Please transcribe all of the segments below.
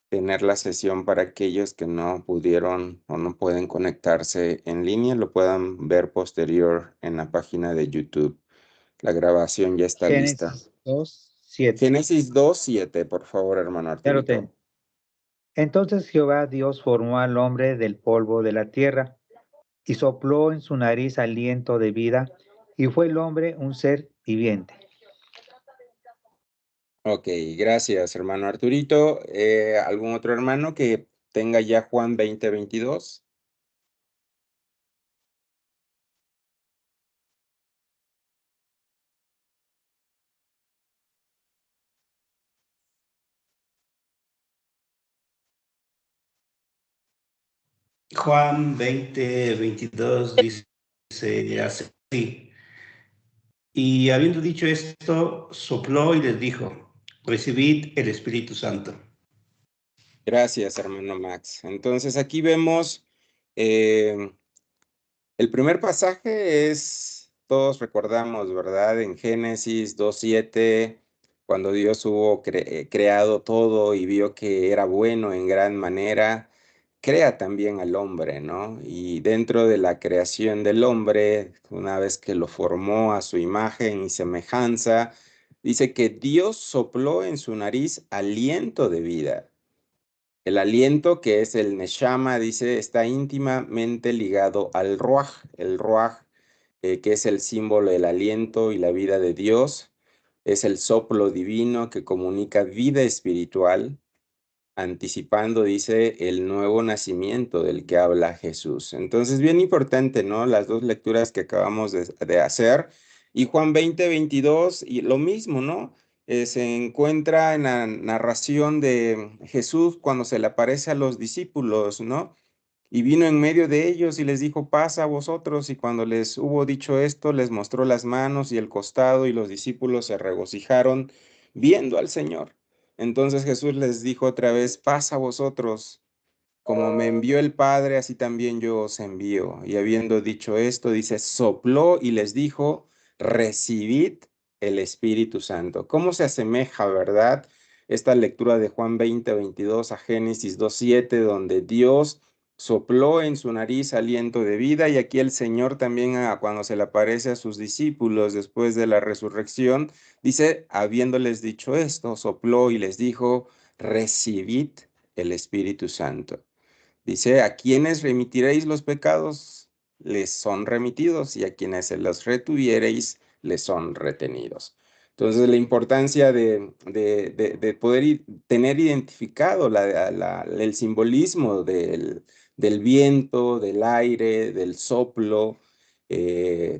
tener la sesión para aquellos que no pudieron o no pueden conectarse en línea, lo puedan ver posterior en la página de YouTube. La grabación ya está lista. Génesis 2:7. Génesis 2:7, por favor, hermano Ya lo Arturito. tengo. Entonces Jehová Dios formó al hombre del polvo de la tierra y sopló en su nariz aliento de vida, y fue el hombre un ser viviente. Ok, gracias, hermano Arturito. ¿Algún otro hermano que tenga ya Juan 20:22? Juan 20:22 dice así. Y habiendo dicho esto, sopló y les dijo, recibid el Espíritu Santo. Gracias, hermano Max. Entonces aquí vemos, eh, el primer pasaje es, todos recordamos, ¿verdad? En Génesis 2:7, cuando Dios hubo creado todo y vio que era bueno en gran manera, crea también al hombre, ¿no? Y dentro de la creación del hombre, una vez que lo formó a su imagen y semejanza, dice que Dios sopló en su nariz aliento de vida. El aliento, que es el neshama, dice, está íntimamente ligado al ruaj. El ruaj, que es el símbolo del aliento y la vida de Dios, es el soplo divino que comunica vida espiritual, anticipando, dice, el nuevo nacimiento del que habla Jesús. Entonces, bien importante, ¿no? Las dos lecturas que acabamos de hacer. Y Juan 20:22, y lo mismo, ¿no? Se encuentra en la narración de Jesús cuando se le aparece a los discípulos, ¿no? Y vino en medio de ellos y les dijo, paz a vosotros. Y cuando les hubo dicho esto, les mostró las manos y el costado, y los discípulos se regocijaron viendo al Señor. Entonces Jesús les dijo otra vez, paz a vosotros. Como me envió el Padre, así también yo os envío. Y habiendo dicho esto, dice, sopló y les dijo, recibid el Espíritu Santo. ¿Cómo se asemeja, verdad? Esta lectura de Juan 20:22 a Génesis 2:7, donde Dios sopló en su nariz aliento de vida, y aquí el Señor también, cuando se le aparece a sus discípulos después de la resurrección, dice, habiéndoles dicho esto, sopló y les dijo, recibid el Espíritu Santo. Dice, a quienes remitiréis los pecados, les son remitidos, y a quienes se los retuviereis, les son retenidos. Entonces, la importancia de poder tener identificado el simbolismo del viento, del aire, del soplo,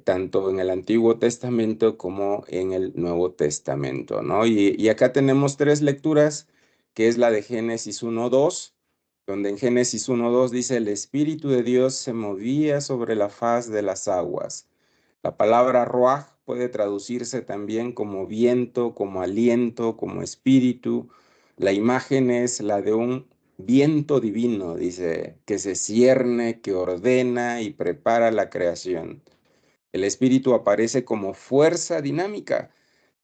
tanto en el Antiguo Testamento como en el Nuevo Testamento, ¿no? Y acá tenemos tres lecturas, que es la de Génesis 1:2, donde en Génesis 1:2 dice, el Espíritu de Dios se movía sobre la faz de las aguas. La palabra ruaj puede traducirse también como viento, como aliento, como espíritu. La imagen es la de un viento divino, dice, que se cierne, que ordena y prepara la creación. El espíritu aparece como fuerza dinámica,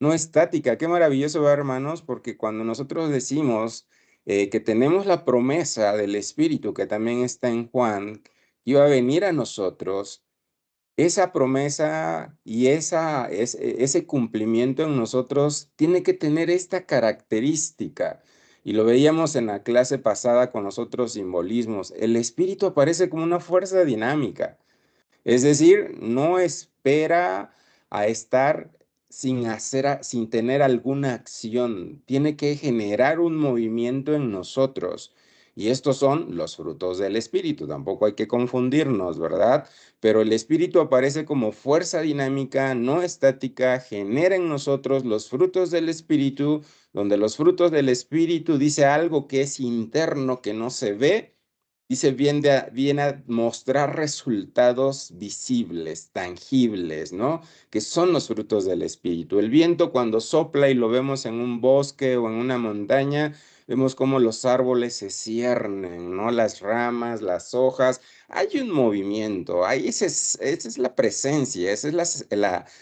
no estática. Qué maravilloso, ¿verdad, hermanos? Porque cuando nosotros decimos que tenemos la promesa del espíritu, que también está en Juan, que iba a venir a nosotros, esa promesa y ese cumplimiento en nosotros tiene que tener esta característica. Y lo veíamos en la clase pasada con los otros simbolismos. El espíritu aparece como una fuerza dinámica. Es decir, no espera a estar sin tener alguna acción. Tiene que generar un movimiento en nosotros. Y estos son los frutos del Espíritu. Tampoco hay que confundirnos, ¿verdad? Pero el Espíritu aparece como fuerza dinámica, no estática, genera en nosotros los frutos del Espíritu, donde los frutos del Espíritu dice algo que es interno, que no se ve. Dice, viene a mostrar resultados visibles, tangibles, ¿no? Que son los frutos del Espíritu. El viento, cuando sopla y lo vemos en un bosque o en una montaña, vemos cómo los árboles se ciernen, ¿no? Las ramas, las hojas, hay un movimiento, esa es la presencia, esa es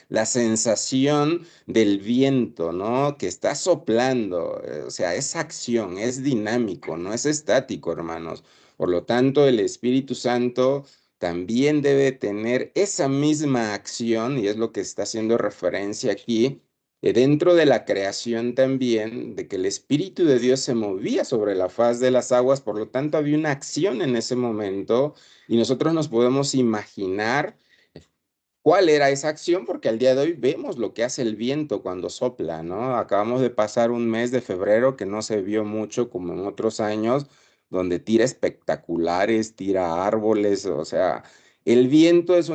la sensación del viento, ¿no? Que está soplando, o sea, es acción, es dinámico, no es estático, hermanos. Por lo tanto, el Espíritu Santo también debe tener esa misma acción, y es lo que está haciendo referencia aquí, dentro de la creación también, de que el Espíritu de Dios se movía sobre la faz de las aguas, por lo tanto había una acción en ese momento, y nosotros nos podemos imaginar cuál era esa acción, porque al día de hoy vemos lo que hace el viento cuando sopla, ¿no? Acabamos de pasar un mes de febrero que no se vio mucho como en otros años, donde tira espectaculares, tira árboles, o sea, el viento es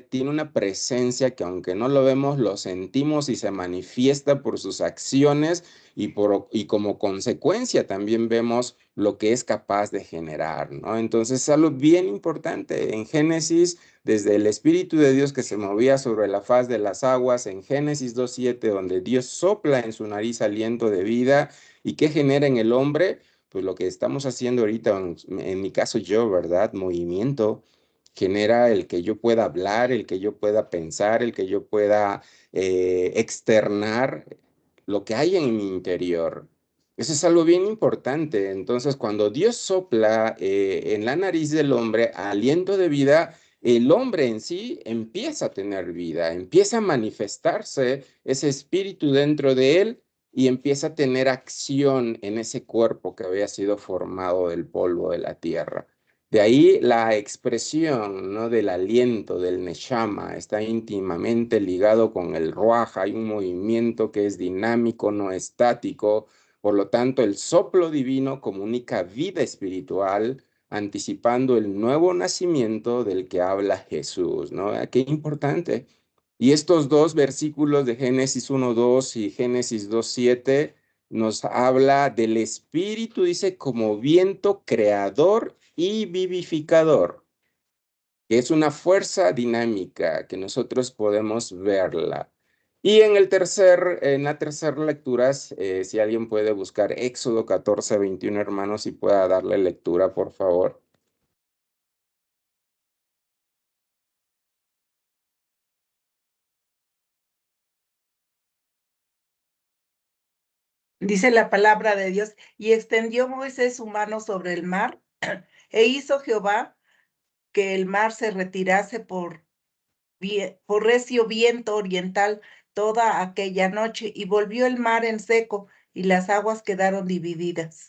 tiene una presencia que aunque no lo vemos, lo sentimos y se manifiesta por sus acciones y como consecuencia también vemos lo que es capaz de generar, ¿no? Entonces es algo bien importante. En Génesis, desde el Espíritu de Dios que se movía sobre la faz de las aguas, en Génesis 2:7, donde Dios sopla en su nariz aliento de vida, y que genera en el hombre, pues lo que estamos haciendo ahorita, en mi caso yo, ¿verdad? Movimiento. Genera el que yo pueda hablar, el que yo pueda pensar, el que yo pueda externar lo que hay en mi interior. Eso es algo bien importante. Entonces, cuando Dios sopla en la nariz del hombre aliento de vida, el hombre en sí empieza a tener vida, empieza a manifestarse ese espíritu dentro de él y empieza a tener acción en ese cuerpo que había sido formado del polvo de la tierra. De ahí la expresión, ¿no? Del aliento, del neshama, está íntimamente ligado con el ruaj. Hay un movimiento que es dinámico, no estático. Por lo tanto, el soplo divino comunica vida espiritual, anticipando el nuevo nacimiento del que habla Jesús, ¿no? Qué importante. Y estos dos versículos de Génesis 1:2 y Génesis 2:7 nos habla del Espíritu, dice, como viento creador y vivificador, que es una fuerza dinámica que nosotros podemos verla. Y en la tercera lectura, si alguien puede buscar Éxodo 14:21, hermanos, y pueda darle lectura, por favor. Dice la palabra de Dios, y extendió Moisés su mano sobre el mar, e hizo Jehová que el mar se retirase por recio viento oriental toda aquella noche, y volvió el mar en seco, y las aguas quedaron divididas.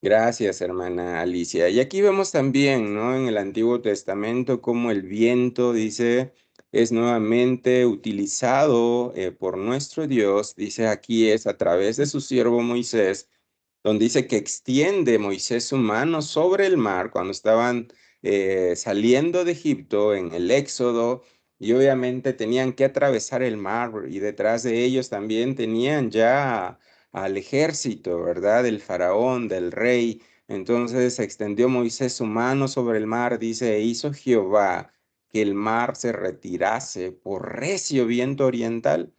Gracias, hermana Alicia. Y aquí vemos también, ¿no? En el Antiguo Testamento, cómo el viento, dice, es nuevamente utilizado por nuestro Dios. Dice aquí es a través de su siervo Moisés, donde dice que extiende Moisés su mano sobre el mar cuando estaban saliendo de Egipto en el Éxodo, y obviamente tenían que atravesar el mar, y detrás de ellos también tenían ya al ejército, ¿verdad? Del faraón, del rey. Entonces extendió Moisés su mano sobre el mar, dice, e hizo Jehová que el mar se retirase por recio viento oriental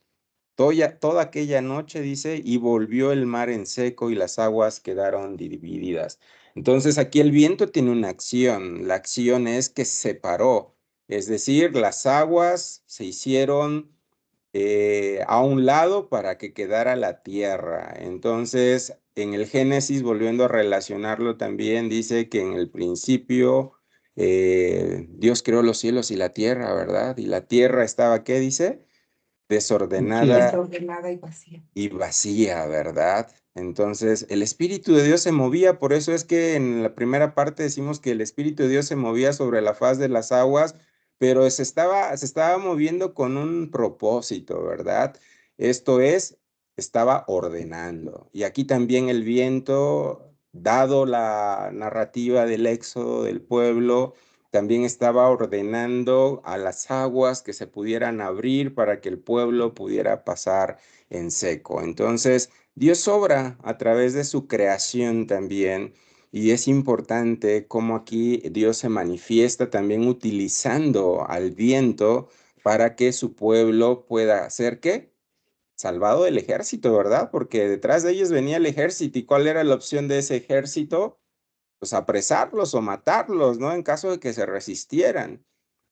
toda aquella noche, dice, y volvió el mar en seco y las aguas quedaron divididas. Entonces aquí el viento tiene una acción. La acción es que separó, es decir, las aguas se hicieron a un lado para que quedara la tierra. Entonces, en el Génesis, volviendo a relacionarlo también, dice que en el principio Dios creó los cielos y la tierra, ¿verdad? Y la tierra estaba, ¿qué dice? Desordenada Desordenada y vacía. y vacía, ¿verdad? Entonces, el Espíritu de Dios se movía, por eso es que en la primera parte decimos que el Espíritu de Dios se movía sobre la faz de las aguas, pero se estaba moviendo con un propósito, ¿verdad? Esto es, estaba ordenando. Y aquí también el viento, dado la narrativa del éxodo del pueblo, también estaba ordenando a las aguas que se pudieran abrir para que el pueblo pudiera pasar en seco. Entonces, Dios obra a través de su creación también, y es importante cómo aquí Dios se manifiesta también utilizando al viento para que su pueblo pueda hacer ¿qué? salvado del ejército, ¿verdad? Porque detrás de ellos venía el ejército. ¿Y cuál era la opción de ese ejército? Pues apresarlos o matarlos, ¿no? En caso de que se resistieran.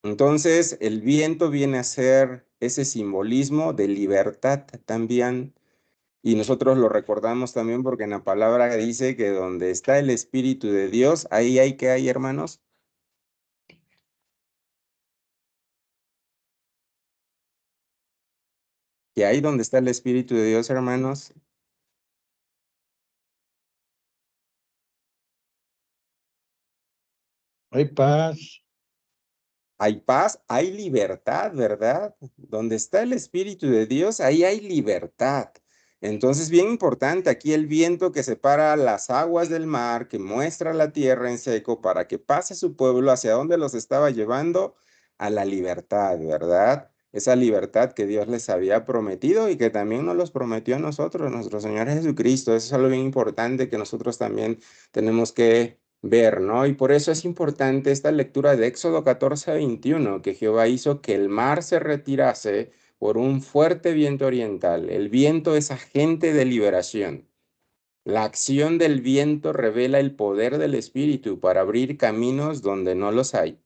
Entonces, el viento viene a ser ese simbolismo de libertad también. Y nosotros lo recordamos también porque en la palabra dice que donde está el Espíritu de Dios, ahí hay que hay, hermanos. Que ahí donde está el Espíritu de Dios, hermanos, Hay paz. hay paz, hay libertad, ¿verdad? Donde está el Espíritu de Dios, ahí hay libertad. Entonces, bien importante, aquí el viento que separa las aguas del mar, que muestra la tierra en seco para que pase su pueblo hacia donde los estaba llevando a la libertad, ¿verdad? Esa libertad que Dios les había prometido y que también nos los prometió a nosotros, nuestro Señor Jesucristo. Eso es algo bien importante que nosotros también tenemos que ver, ¿no? Y por eso es importante esta lectura de Éxodo 14:21, que Jehová hizo que el mar se retirase por un fuerte viento oriental. El viento es agente de liberación. La acción del viento revela el poder del Espíritu para abrir caminos donde no los hay.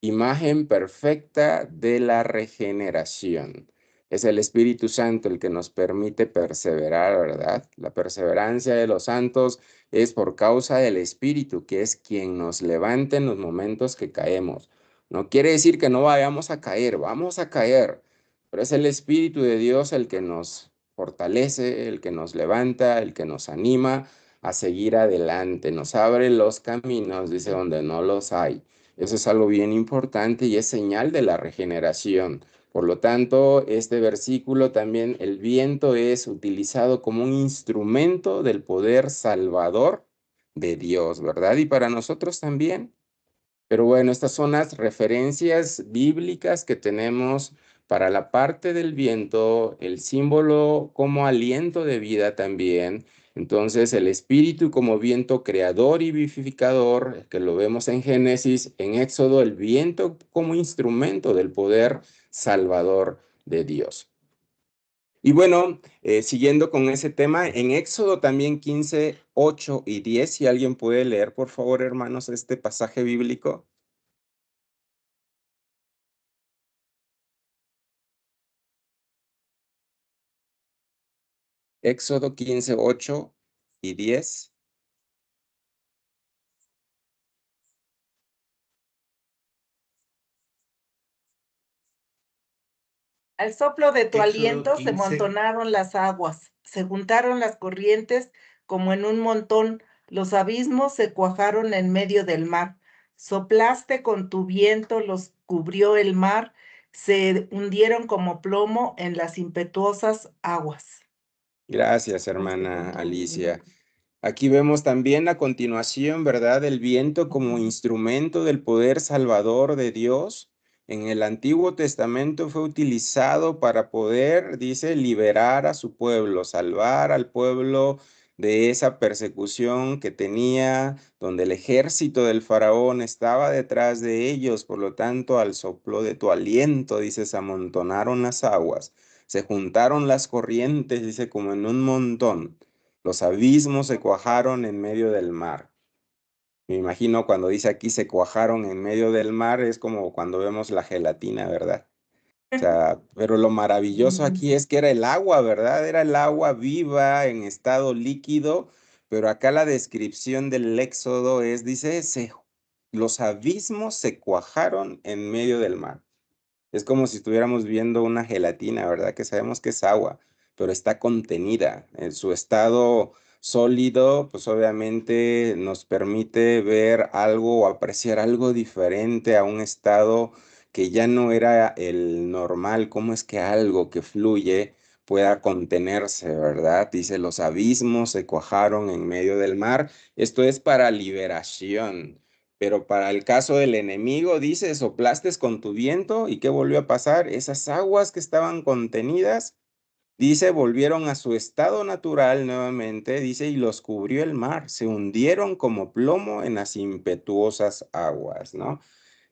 Imagen perfecta de la regeneración. Es el Espíritu Santo el que nos permite perseverar, ¿verdad? La perseverancia de los santos es por causa del Espíritu, que es quien nos levanta en los momentos que caemos. No quiere decir que no vayamos a caer, vamos a caer, pero es el Espíritu de Dios el que nos fortalece, el que nos levanta, el que nos anima a seguir adelante, nos abre los caminos, dice, donde no los hay. Eso es algo bien importante y es señal de la regeneración. Por lo tanto, este versículo también, el viento es utilizado como un instrumento del poder salvador de Dios, ¿verdad? Y para nosotros también. Pero bueno, estas son las referencias bíblicas que tenemos para la parte del viento, el símbolo como aliento de vida también. Entonces, el espíritu como viento creador y vivificador, que lo vemos en Génesis, en Éxodo, el viento como instrumento del poder salvador de Dios. Y bueno, siguiendo con ese tema, en Éxodo también 15:8 y 10, si alguien puede leer, por favor, hermanos, este pasaje bíblico. Éxodo 15:8 y 10. Al soplo de tu Éxodo aliento se 15. amontonaron las aguas, se juntaron las corrientes como en un montón, los abismos se cuajaron en medio del mar. Soplaste con tu viento, los cubrió el mar, se hundieron como plomo en las impetuosas aguas. Gracias, hermana Alicia. Aquí vemos también a continuación, ¿verdad? El viento como instrumento del poder salvador de Dios. En el Antiguo Testamento fue utilizado para poder, dice, liberar a su pueblo, salvar al pueblo de esa persecución que tenía, donde el ejército del faraón estaba detrás de ellos. Por lo tanto, al soplo de tu aliento, dice, se amontonaron las aguas, se juntaron las corrientes, dice, como en un montón. Los abismos se cuajaron en medio del mar. Me imagino cuando dice aquí se cuajaron en medio del mar, es como cuando vemos la gelatina, ¿verdad? O sea, pero lo maravilloso aquí es que era el agua, ¿verdad? Era el agua viva en estado líquido, pero acá la descripción del Éxodo es, dice, los abismos se cuajaron en medio del mar. Es como si estuviéramos viendo una gelatina, ¿verdad? Que sabemos que es agua, pero está contenida. En su estado sólido, pues obviamente nos permite ver algo o apreciar algo diferente a un estado que ya no era el normal. ¿Cómo es que algo que fluye pueda contenerse, verdad? Dice, los abismos se cuajaron en medio del mar. Esto es para liberación. Pero para el caso del enemigo, dice, soplaste con tu viento, ¿y qué volvió a pasar? Esas aguas que estaban contenidas, dice, volvieron a su estado natural nuevamente, dice, y los cubrió el mar, se hundieron como plomo en las impetuosas aguas, ¿no?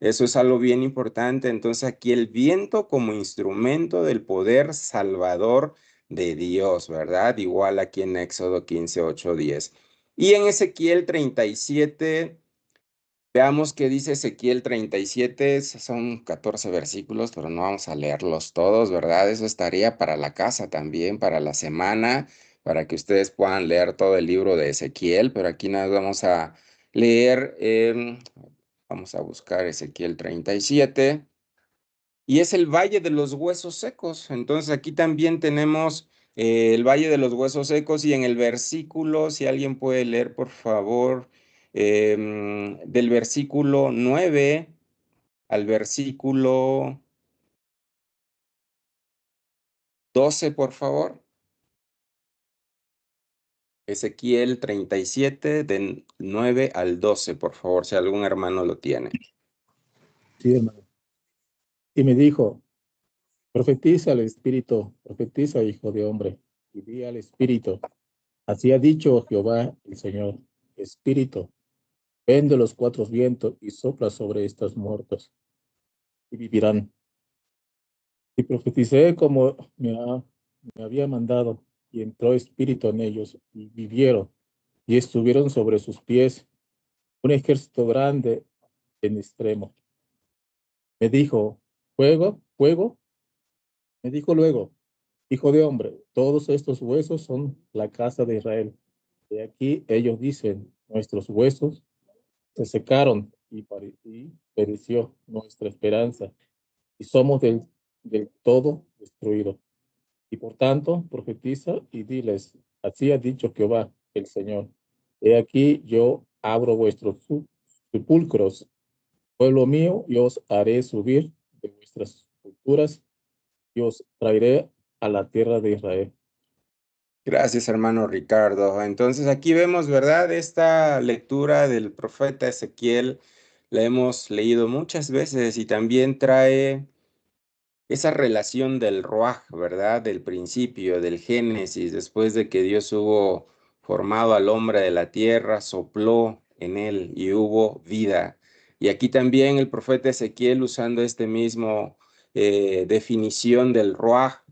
Eso es algo bien importante. Entonces aquí el viento como instrumento del poder salvador de Dios, ¿verdad? Igual aquí en Éxodo 15, 8, 10. Y en Ezequiel 37, veamos qué dice Ezequiel 37, son 14 versículos, pero no vamos a leerlos todos, ¿verdad? Eso estaría para la casa también, para la semana, para que ustedes puedan leer todo el libro de Ezequiel, pero aquí nada, vamos a leer, vamos a buscar Ezequiel 37. Y es el Valle de los Huesos Secos. Entonces aquí también tenemos el Valle de los Huesos Secos y en el versículo, si alguien puede leer, por favor, del versículo 9 al versículo 12, por favor. Ezequiel 37, del 9 al 12, por favor, si algún hermano lo tiene. Sí, hermano. Y me dijo, profetiza al Espíritu, profetiza, hijo de hombre, y di al Espíritu. Así ha dicho Jehová el Señor, Espíritu, ven de los cuatro vientos y sopla sobre estos muertos, y vivirán. Y profeticé como me había mandado, y entró Espíritu en ellos, y vivieron, y estuvieron sobre sus pies un ejército grande en extremo. Me dijo, fuego, fuego. Me dijo luego, hijo de hombre, todos estos huesos son la casa de Israel. De aquí ellos dicen, nuestros huesos se secaron y pereció nuestra esperanza y somos del todo destruidos. Y por tanto, profetiza y diles, así ha dicho Jehová, el Señor. He aquí yo abro vuestros sepulcros, pueblo mío, y os haré subir de vuestras culturas y os traeré a la tierra de Israel. Gracias, hermano Ricardo. Entonces aquí vemos, ¿verdad? Esta lectura del profeta Ezequiel la hemos leído muchas veces y también trae esa relación del Ruaj, ¿verdad? Del principio, del Génesis, después de que Dios hubo formado al hombre de la tierra, sopló en él y hubo vida. Y aquí también el profeta Ezequiel, usando este mismo definición del Ruaj,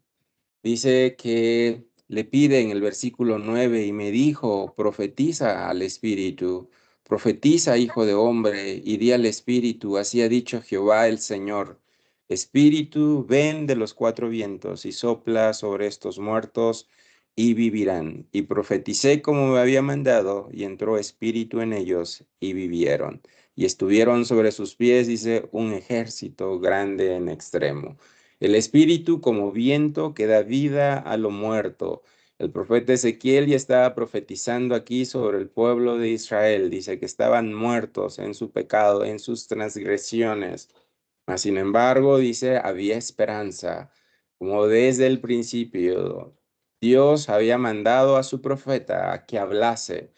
dice que le pide en el versículo 9, y me dijo, profetiza al Espíritu, profetiza, hijo de hombre, y di al Espíritu, así ha dicho Jehová el Señor. Espíritu, ven de los cuatro vientos y sopla sobre estos muertos y vivirán. Y profeticé como me había mandado, y entró espíritu en ellos y vivieron. Y estuvieron sobre sus pies, dice, un ejército grande en extremo. El espíritu como viento que da vida a lo muerto. El profeta Ezequiel ya estaba profetizando aquí sobre el pueblo de Israel. Dice que estaban muertos en su pecado, en sus transgresiones. Mas, sin embargo, dice, había esperanza. Como desde el principio, Dios había mandado a su profeta a que hablase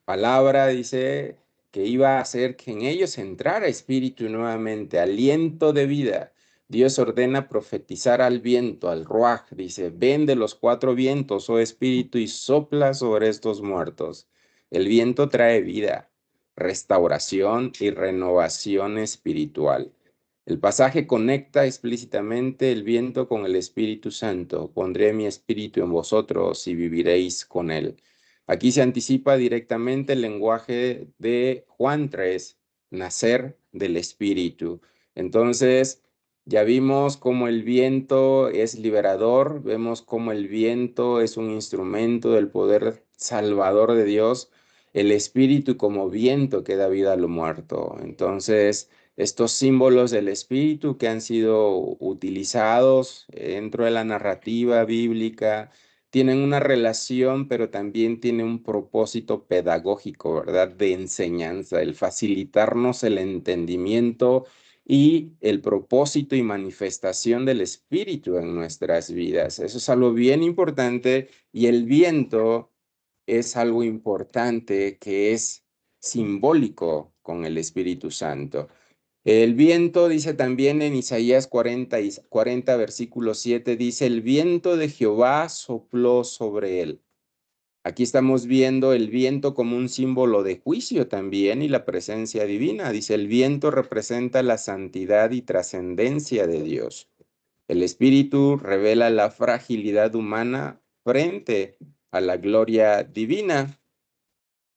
palabra, dice, que iba a hacer que en ellos entrara espíritu nuevamente, aliento de vida. Dios ordena profetizar al viento, al ruaj, dice, ven de los cuatro vientos, oh espíritu, y sopla sobre estos muertos. El viento trae vida, restauración y renovación espiritual. El pasaje conecta explícitamente el viento con el Espíritu Santo. Pondré mi espíritu en vosotros y viviréis con él. Aquí se anticipa directamente el lenguaje de Juan 3, nacer del Espíritu. Entonces, ya vimos cómo el viento es liberador, vemos cómo el viento es un instrumento del poder salvador de Dios, el Espíritu como viento que da vida a lo muerto. Entonces, estos símbolos del Espíritu que han sido utilizados dentro de la narrativa bíblica, tienen una relación, pero también tiene un propósito pedagógico, ¿verdad? De enseñanza, el facilitarnos el entendimiento y el propósito y manifestación del Espíritu en nuestras vidas. Eso es algo bien importante y el viento es algo importante que es simbólico con el Espíritu Santo. El viento, dice también en Isaías 40, versículo 7, dice, el viento de Jehová sopló sobre él. Aquí estamos viendo el viento como un símbolo de juicio también y la presencia divina. Dice, el viento representa la santidad y trascendencia de Dios. El espíritu revela la fragilidad humana frente a la gloria divina.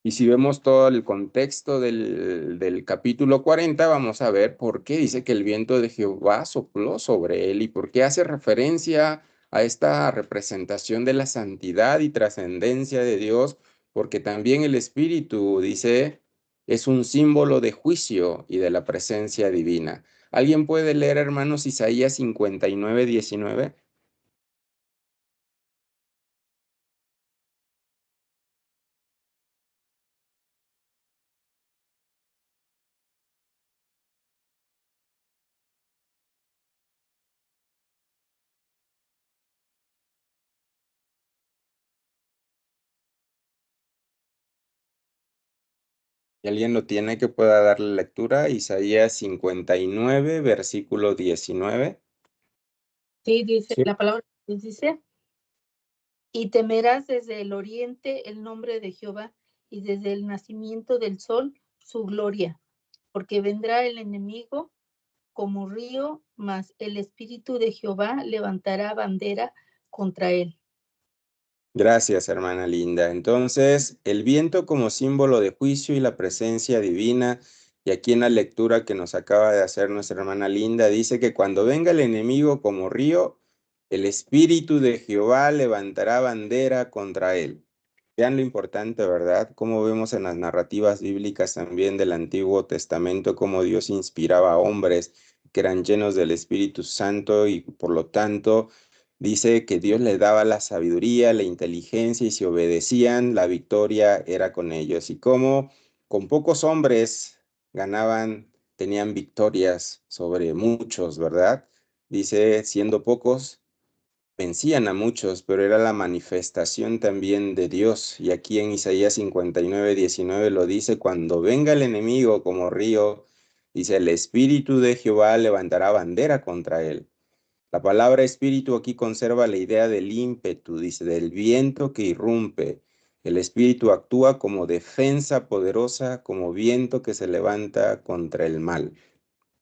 Y si vemos todo el contexto del capítulo 40, vamos a ver por qué dice que el viento de Jehová sopló sobre él y por qué hace referencia a esta representación de la santidad y trascendencia de Dios, porque también el Espíritu, dice, es un símbolo de juicio y de la presencia divina. ¿Alguien puede leer, hermanos, Isaías 59:19? ¿Y alguien lo tiene que pueda darle lectura? Isaías 59, versículo 19. Sí, dice, Sí. la palabra dice, y temerás desde el oriente el nombre de Jehová, y desde el nacimiento del sol su gloria, porque vendrá el enemigo como río, mas el espíritu de Jehová levantará bandera contra él. Gracias, hermana linda. Entonces, el viento como símbolo de juicio y la presencia divina. Y aquí en la lectura que nos acaba de hacer nuestra hermana linda, dice que cuando venga el enemigo como río, el espíritu de Jehová levantará bandera contra él. Vean lo importante, ¿verdad? Como vemos en las narrativas bíblicas también del Antiguo Testamento, cómo Dios inspiraba a hombres que eran llenos del Espíritu Santo y por lo tanto dice que Dios les daba la sabiduría, la inteligencia y si obedecían, la victoria era con ellos. Y cómo con pocos hombres ganaban, tenían victorias sobre muchos, ¿verdad? Dice, siendo pocos vencían a muchos, pero era la manifestación también de Dios. Y aquí en Isaías 59:19 lo dice, cuando venga el enemigo como río, dice, el espíritu de Jehová levantará bandera contra él. La palabra espíritu aquí conserva la idea del ímpetu, dice, del viento que irrumpe. El espíritu actúa como defensa poderosa, como viento que se levanta contra el mal.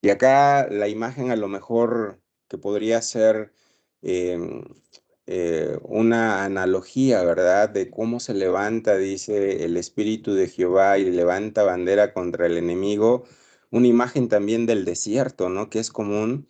Y acá la imagen a lo mejor que podría ser em, una analogía, ¿verdad? De cómo se levanta, dice el Espíritu de Jehová y levanta bandera contra el enemigo. Una imagen también del desierto, ¿no? Que es común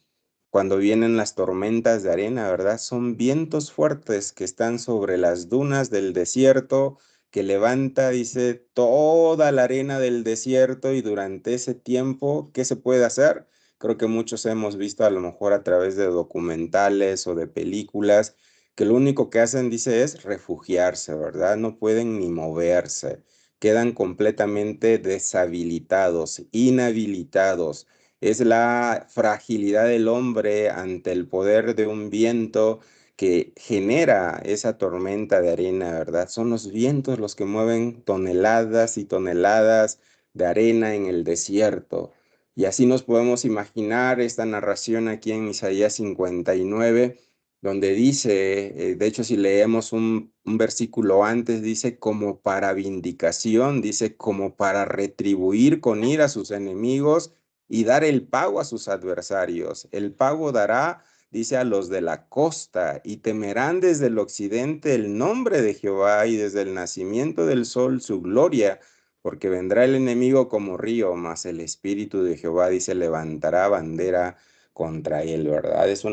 cuando vienen las tormentas de arena, ¿verdad? Son vientos fuertes que están sobre las dunas del desierto que levanta, dice, toda la arena del desierto y durante ese tiempo, ¿qué se puede hacer? Creo que muchos hemos visto a lo mejor a través de documentales o de películas que lo único que hacen, dice, es refugiarse, ¿verdad? No pueden ni moverse, quedan completamente deshabilitados, inhabilitados. Es la fragilidad del hombre ante el poder de un viento que genera esa tormenta de arena, ¿verdad? Son los vientos los que mueven toneladas y toneladas de arena en el desierto. Y así nos podemos imaginar esta narración aquí en Isaías 59, donde dice, de hecho si leemos un versículo antes, dice como para vindicación, dice como para retribuir con ira a sus enemigos y dar el pago a sus adversarios. El pago dará, dice, a los de la costa, y temerán desde el occidente el nombre de Jehová y desde el nacimiento del sol su gloria, porque vendrá el enemigo como río, mas el espíritu de Jehová, dice, levantará bandera contra él, ¿verdad? Es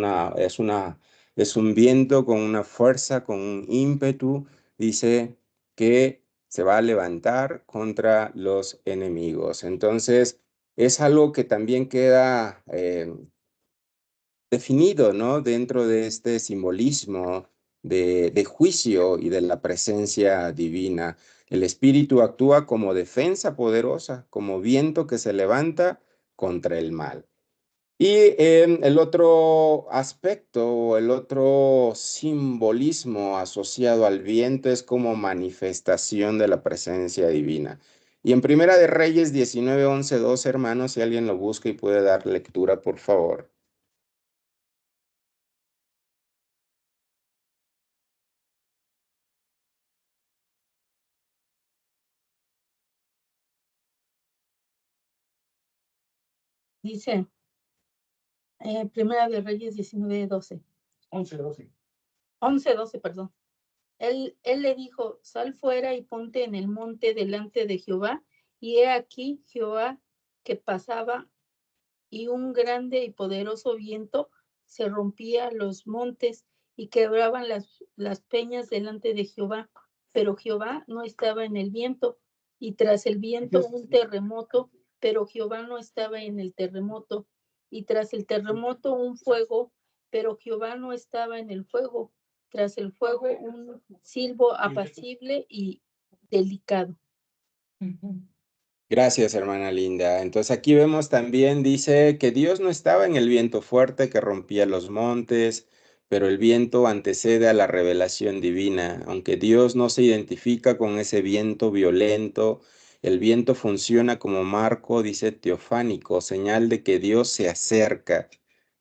un viento con una fuerza, con un ímpetu, dice, que se va a levantar contra los enemigos. Entonces, es algo que también queda definido, ¿no? Dentro de este simbolismo de juicio y de la presencia divina. El Espíritu actúa como defensa poderosa, como viento que se levanta contra el mal. Y el otro aspecto, o el otro simbolismo asociado al viento es como manifestación de la presencia divina. Y en Primera de Reyes 19, 11, 12, hermanos, si alguien lo busca y puede dar lectura, por favor. Dice, Primera de Reyes 19:12. 11, 12. 11:12, perdón. Él le dijo, sal fuera y ponte en el monte delante de Jehová. Y he aquí Jehová que pasaba, y un grande y poderoso viento se rompía los montes y quebraban las peñas delante de Jehová. Pero Jehová no estaba en el viento, y tras el viento un terremoto, pero Jehová no estaba en el terremoto, y tras el terremoto un fuego, pero Jehová no estaba en el fuego, tras el fuego un silbo apacible y delicado. Gracias, hermana linda. Entonces aquí vemos también, dice que Dios no estaba en el viento fuerte que rompía los montes, pero el viento antecede a la revelación divina. Aunque Dios no se identifica con ese viento violento, el viento funciona como marco, dice, teofánico, señal de que Dios se acerca.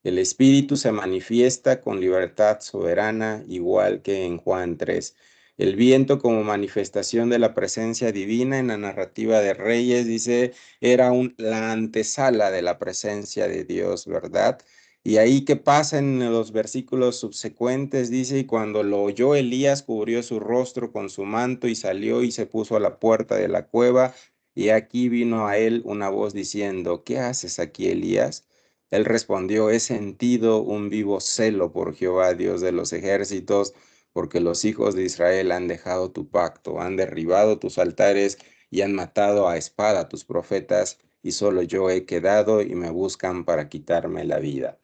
El Espíritu se manifiesta con libertad soberana, igual que en Juan 3. El viento como manifestación de la presencia divina en la narrativa de Reyes, dice, era la antesala de la presencia de Dios, ¿verdad? Y ahí que pasa en los versículos subsecuentes, dice, y cuando lo oyó Elías, cubrió su rostro con su manto y salió y se puso a la puerta de la cueva. Y aquí vino a él una voz diciendo, ¿qué haces aquí, Elías? Él respondió, he sentido un vivo celo por Jehová, Dios de los ejércitos, porque los hijos de Israel han dejado tu pacto, han derribado tus altares y han matado a espada tus profetas, y solo yo he quedado y me buscan para quitarme la vida.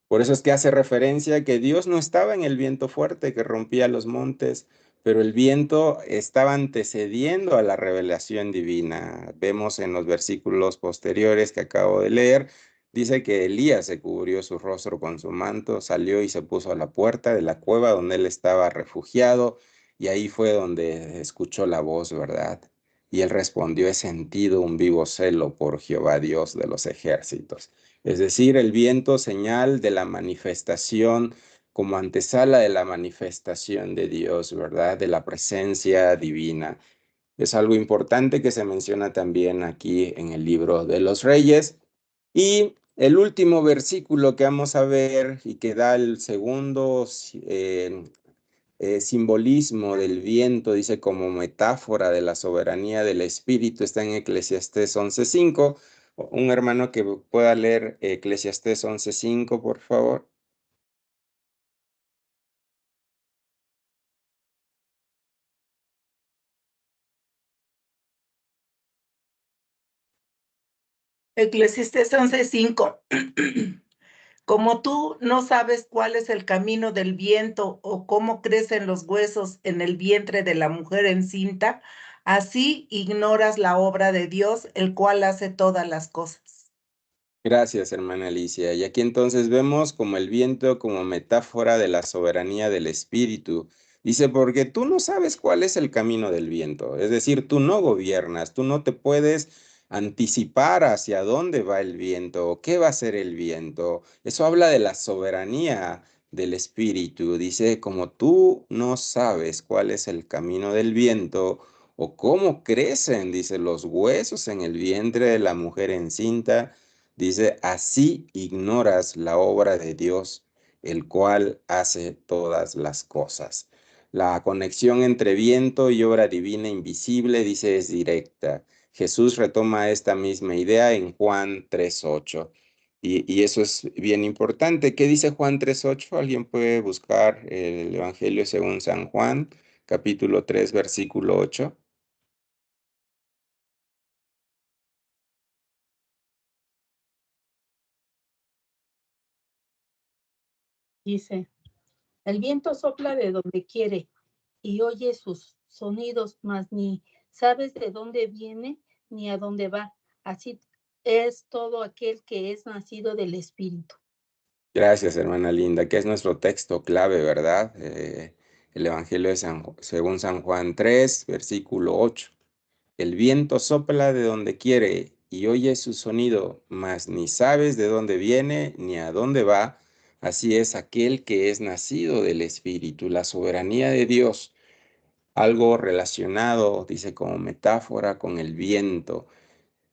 Por eso es que hace referencia a que Dios no estaba en el viento fuerte que rompía los montes, pero el viento estaba antecediendo a la revelación divina. Vemos en los versículos posteriores que acabo de leer, dice que Elías se cubrió su rostro con su manto, salió y se puso a la puerta de la cueva donde él estaba refugiado, y ahí fue donde escuchó la voz, ¿verdad? Y él respondió, he sentido un vivo celo por Jehová, Dios de los ejércitos. Es decir, el viento señal de la manifestación como antesala de la manifestación de Dios, ¿verdad? De la presencia divina. Es algo importante que se menciona también aquí en el libro de los Reyes. Y el último versículo que vamos a ver y que da el segundo simbolismo del viento, dice como metáfora de la soberanía del Espíritu, está en Eclesiastés 11:5. Un hermano que pueda leer Eclesiastés 11:5, por favor. Eclesiastés 11:5. Como tú no sabes cuál es el camino del viento o cómo crecen los huesos en el vientre de la mujer encinta, así ignoras la obra de Dios, el cual hace todas las cosas. Gracias, hermana Alicia. Y aquí entonces vemos como el viento como metáfora de la soberanía del Espíritu. Dice, porque tú no sabes cuál es el camino del viento. Es decir, tú no gobiernas, tú no te puedes anticipar hacia dónde va el viento o qué va a ser el viento. Eso habla de la soberanía del Espíritu. Dice, como tú no sabes cuál es el camino del viento o cómo crecen, dice, los huesos en el vientre de la mujer encinta. Dice, así ignoras la obra de Dios, el cual hace todas las cosas. La conexión entre viento y obra divina invisible, dice, es directa. Jesús retoma esta misma idea en Juan 3:8. Y eso es bien importante. ¿Qué dice Juan 3:8? Alguien puede buscar el Evangelio según San Juan, capítulo 3, versículo 8. Dice, el viento sopla de donde quiere y oye sus sonidos, mas ni sabes de dónde viene ni a dónde va. Así es todo aquel que es nacido del Espíritu. Gracias, hermana linda, que es nuestro texto clave, ¿verdad? El Evangelio de según San Juan 3, versículo 8. El viento sopla de donde quiere y oye su sonido, mas ni sabes de dónde viene ni a dónde va. Así es aquel que es nacido del Espíritu, la soberanía de Dios, algo relacionado, dice, como metáfora con el viento.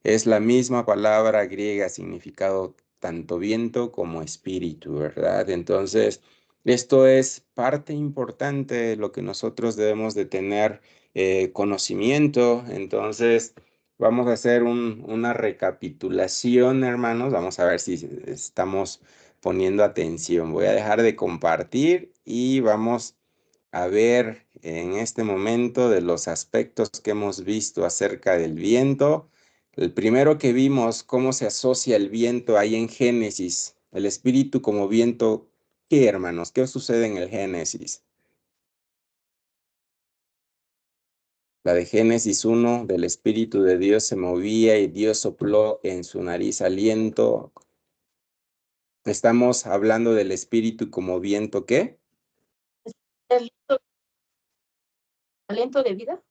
Es la misma palabra griega, significado tanto viento como espíritu, ¿verdad? Entonces, Esto es parte importante de lo que nosotros debemos de tener conocimiento. Entonces, vamos a hacer una recapitulación, hermanos. Vamos a ver si estamos poniendo atención. Voy a dejar de compartir y vamos a ver en este momento de los aspectos que hemos visto acerca del viento. El primero que vimos, cómo se asocia el viento ahí en Génesis, el espíritu como viento. ¿Qué, hermanos? ¿Qué sucede en el Génesis? La de Génesis 1, del Espíritu de Dios se movía y Dios sopló en su nariz aliento. Estamos hablando del Espíritu como viento, ¿qué? Aliento de vida.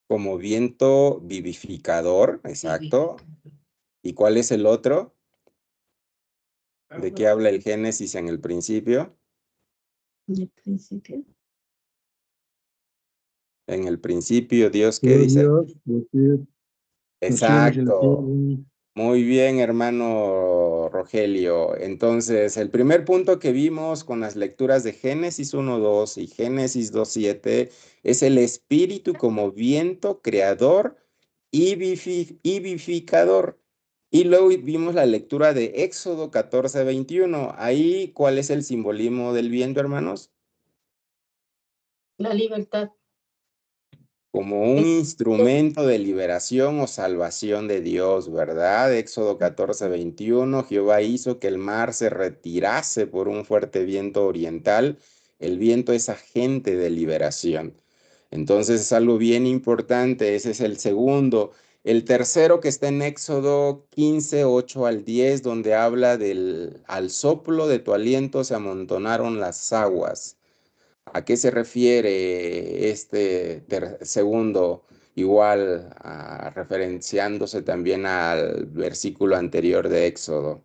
Como viento vivificador, exacto. ¿Y cuál es el otro? ¿De qué habla el Génesis en el principio? En el principio. En el principio, Dios, ¿qué Fue dice? Dios, decir, los cielos y la Exacto. tierra. Muy bien, hermano Rogelio. Entonces, el primer punto que vimos con las lecturas de Génesis 1:2 y Génesis 2:7 es el espíritu como viento creador y vivificador. Y luego vimos la lectura de Éxodo 14:21. Ahí, ¿cuál es el simbolismo del viento, hermanos? La libertad. Como un instrumento de liberación o salvación de Dios, ¿verdad? Éxodo 14:21, Jehová hizo que el mar se retirase por un fuerte viento oriental. El viento es agente de liberación. Entonces es algo bien importante, ese es el segundo. El tercero que está en Éxodo 15:8 al 10, donde habla del al soplo de tu aliento se amontonaron las aguas. ¿A qué se refiere este segundo? Igual referenciándose también al versículo anterior de Éxodo.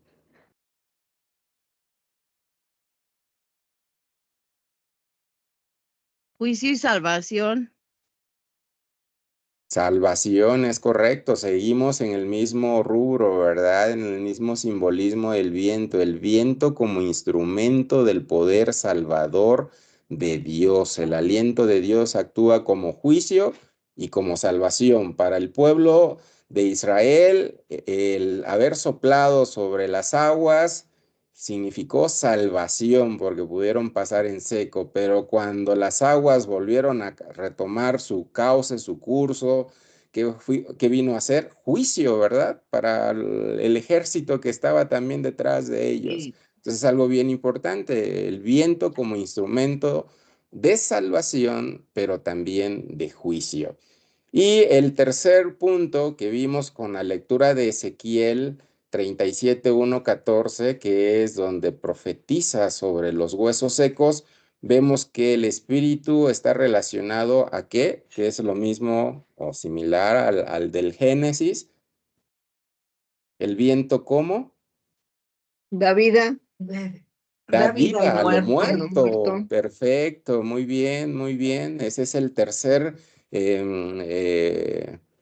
Juicio y salvación. Salvación es correcto, seguimos en el mismo rubro, ¿verdad? En el mismo simbolismo del viento, el viento como instrumento del poder salvador de Dios. El aliento de Dios actúa como juicio y como salvación. Para el pueblo de Israel, el haber soplado sobre las aguas significó salvación porque pudieron pasar en seco, pero cuando las aguas volvieron a retomar su cauce, su curso, ¿qué vino a ser? Juicio, ¿verdad? Para el ejército que estaba también detrás de ellos. Sí. Entonces es algo bien importante, el viento como instrumento de salvación, pero también de juicio. Y el tercer punto que vimos con la lectura de Ezequiel 37:1-14, que es donde profetiza sobre los huesos secos, vemos que el espíritu está relacionado a qué, que es lo mismo o similar al del Génesis. El viento, ¿cómo? Da vida. Da Da vida vida a al lo muerto. muerto. Perfecto, muy bien, muy bien. Ese es el tercer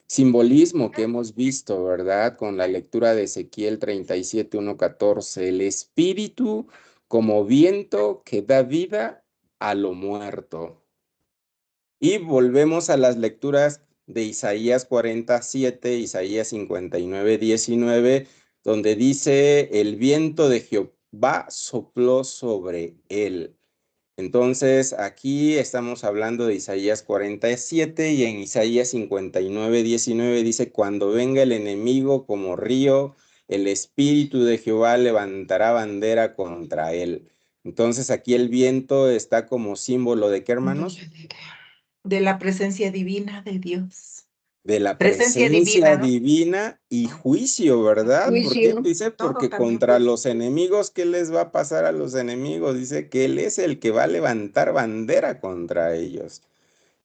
simbolismo que hemos visto, ¿verdad? Con la lectura de Ezequiel 37:1-14. El espíritu como viento que da vida a lo muerto. Y volvemos a las lecturas de Isaías 47, Isaías 59:19, donde dice, el viento de Jehová sopló sobre él. Entonces, aquí estamos hablando de Isaías 47 y en Isaías 59:19 dice, cuando venga el enemigo como río, el espíritu de Jehová levantará bandera contra él. Entonces, aquí el viento está como símbolo de ¿qué, hermanos? De la presencia divina de Dios. De la Presencia presencia divina, ¿no? divina y juicio, ¿verdad? ¿Por qué? Juicio. Dice, Todo porque también contra juicio. los enemigos, ¿qué les va a pasar a los enemigos? Dice que Él es el que va a levantar bandera contra ellos.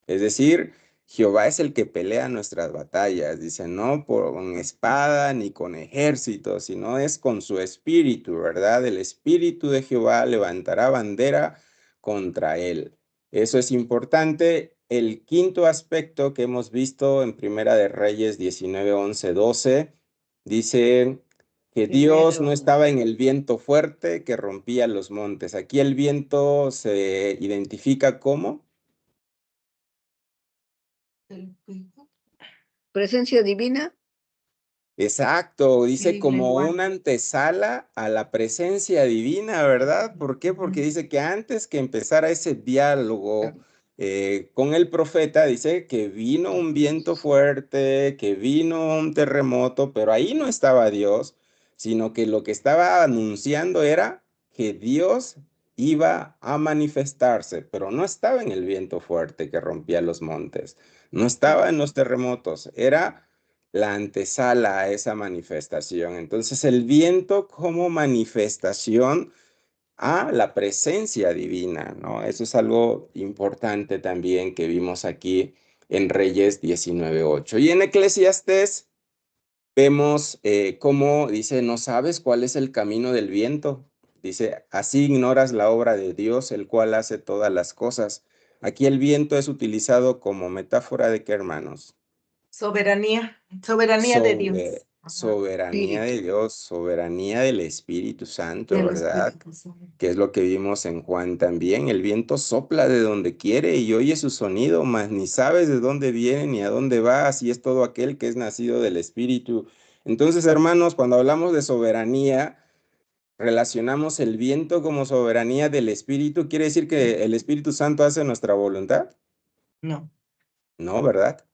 Es decir, Jehová es el que pelea nuestras batallas. Dice, no con espada ni con ejército, sino es con su espíritu, ¿verdad? El espíritu de Jehová levantará bandera contra él. Eso es importante. El quinto aspecto que hemos visto en Primera de Reyes 19:11-12 dice, que Dios no Primero. estaba en el viento fuerte que rompía los montes. Aquí el viento se identifica como Presencia divina. exacto, dice Sí, como lenguaje. una antesala a la presencia divina, ¿verdad? ¿Por qué? Porque dice que antes que empezara ese diálogo con el profeta, dice que vino un viento fuerte, que vino un terremoto, pero ahí no estaba Dios, sino que lo que estaba anunciando era que Dios iba a manifestarse, pero no estaba en el viento fuerte que rompía los montes, no estaba en los terremotos, era la antesala a esa manifestación. Entonces, el viento como manifestación a la presencia divina, ¿no? Eso es algo importante también que vimos aquí en Reyes 19:8. Y en Eclesiastés vemos cómo dice, no sabes cuál es el camino del viento. Dice, así ignoras la obra de Dios, el cual hace todas las cosas. Aquí el viento es utilizado como metáfora de qué, hermanos? Soberanía de Dios. Ajá. Soberanía Espíritu. de Dios, soberanía del Espíritu Santo, Del ¿verdad? Espíritu Santo. Que es lo que vimos en Juan también. El viento sopla de donde quiere y oye su sonido, mas ni sabes de dónde viene ni a dónde va, así es todo aquel que es nacido del Espíritu. Entonces, hermanos, cuando hablamos de soberanía, relacionamos el viento como soberanía del Espíritu. ¿Quiere decir que el Espíritu Santo hace nuestra voluntad? No. No, ¿verdad?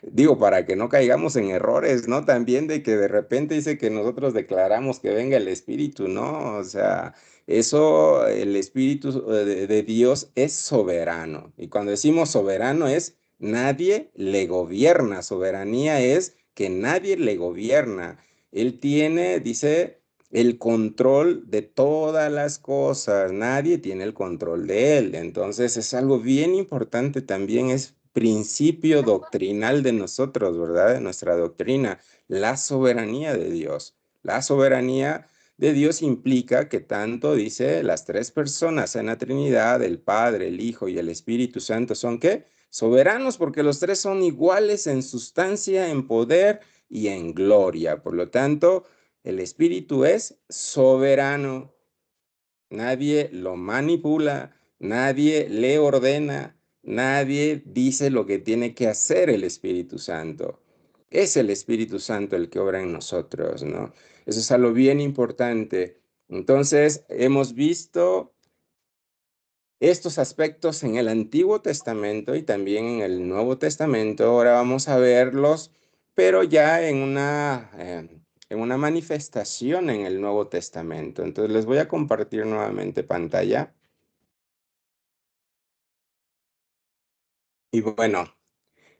Digo, para que no caigamos en errores, ¿no? También de que de repente dice que nosotros declaramos que venga el Espíritu, ¿no? O sea, eso, el Espíritu de Dios es soberano. Y cuando decimos soberano es nadie le gobierna. Soberanía es que nadie le gobierna. Él tiene, dice, el control de todas las cosas. Nadie tiene el control de él. Entonces es algo bien importante también, es principio doctrinal de nosotros, ¿verdad? De nuestra doctrina, la soberanía de Dios. La soberanía de Dios implica que tanto, dice, las tres personas en la Trinidad, el Padre, el Hijo y el Espíritu Santo, ¿son qué? Soberanos, porque los tres son iguales en sustancia, en poder y en gloria. Por lo tanto, el Espíritu es soberano. Nadie lo manipula, nadie le ordena, nadie dice lo que tiene que hacer el Espíritu Santo. Es el Espíritu Santo el que obra en nosotros, ¿no? Eso es algo bien importante. Entonces, hemos visto estos aspectos en el Antiguo Testamento y también en el Nuevo Testamento. Ahora vamos a verlos, pero ya en una manifestación en el Nuevo Testamento. Entonces les voy a compartir nuevamente pantalla. Y bueno,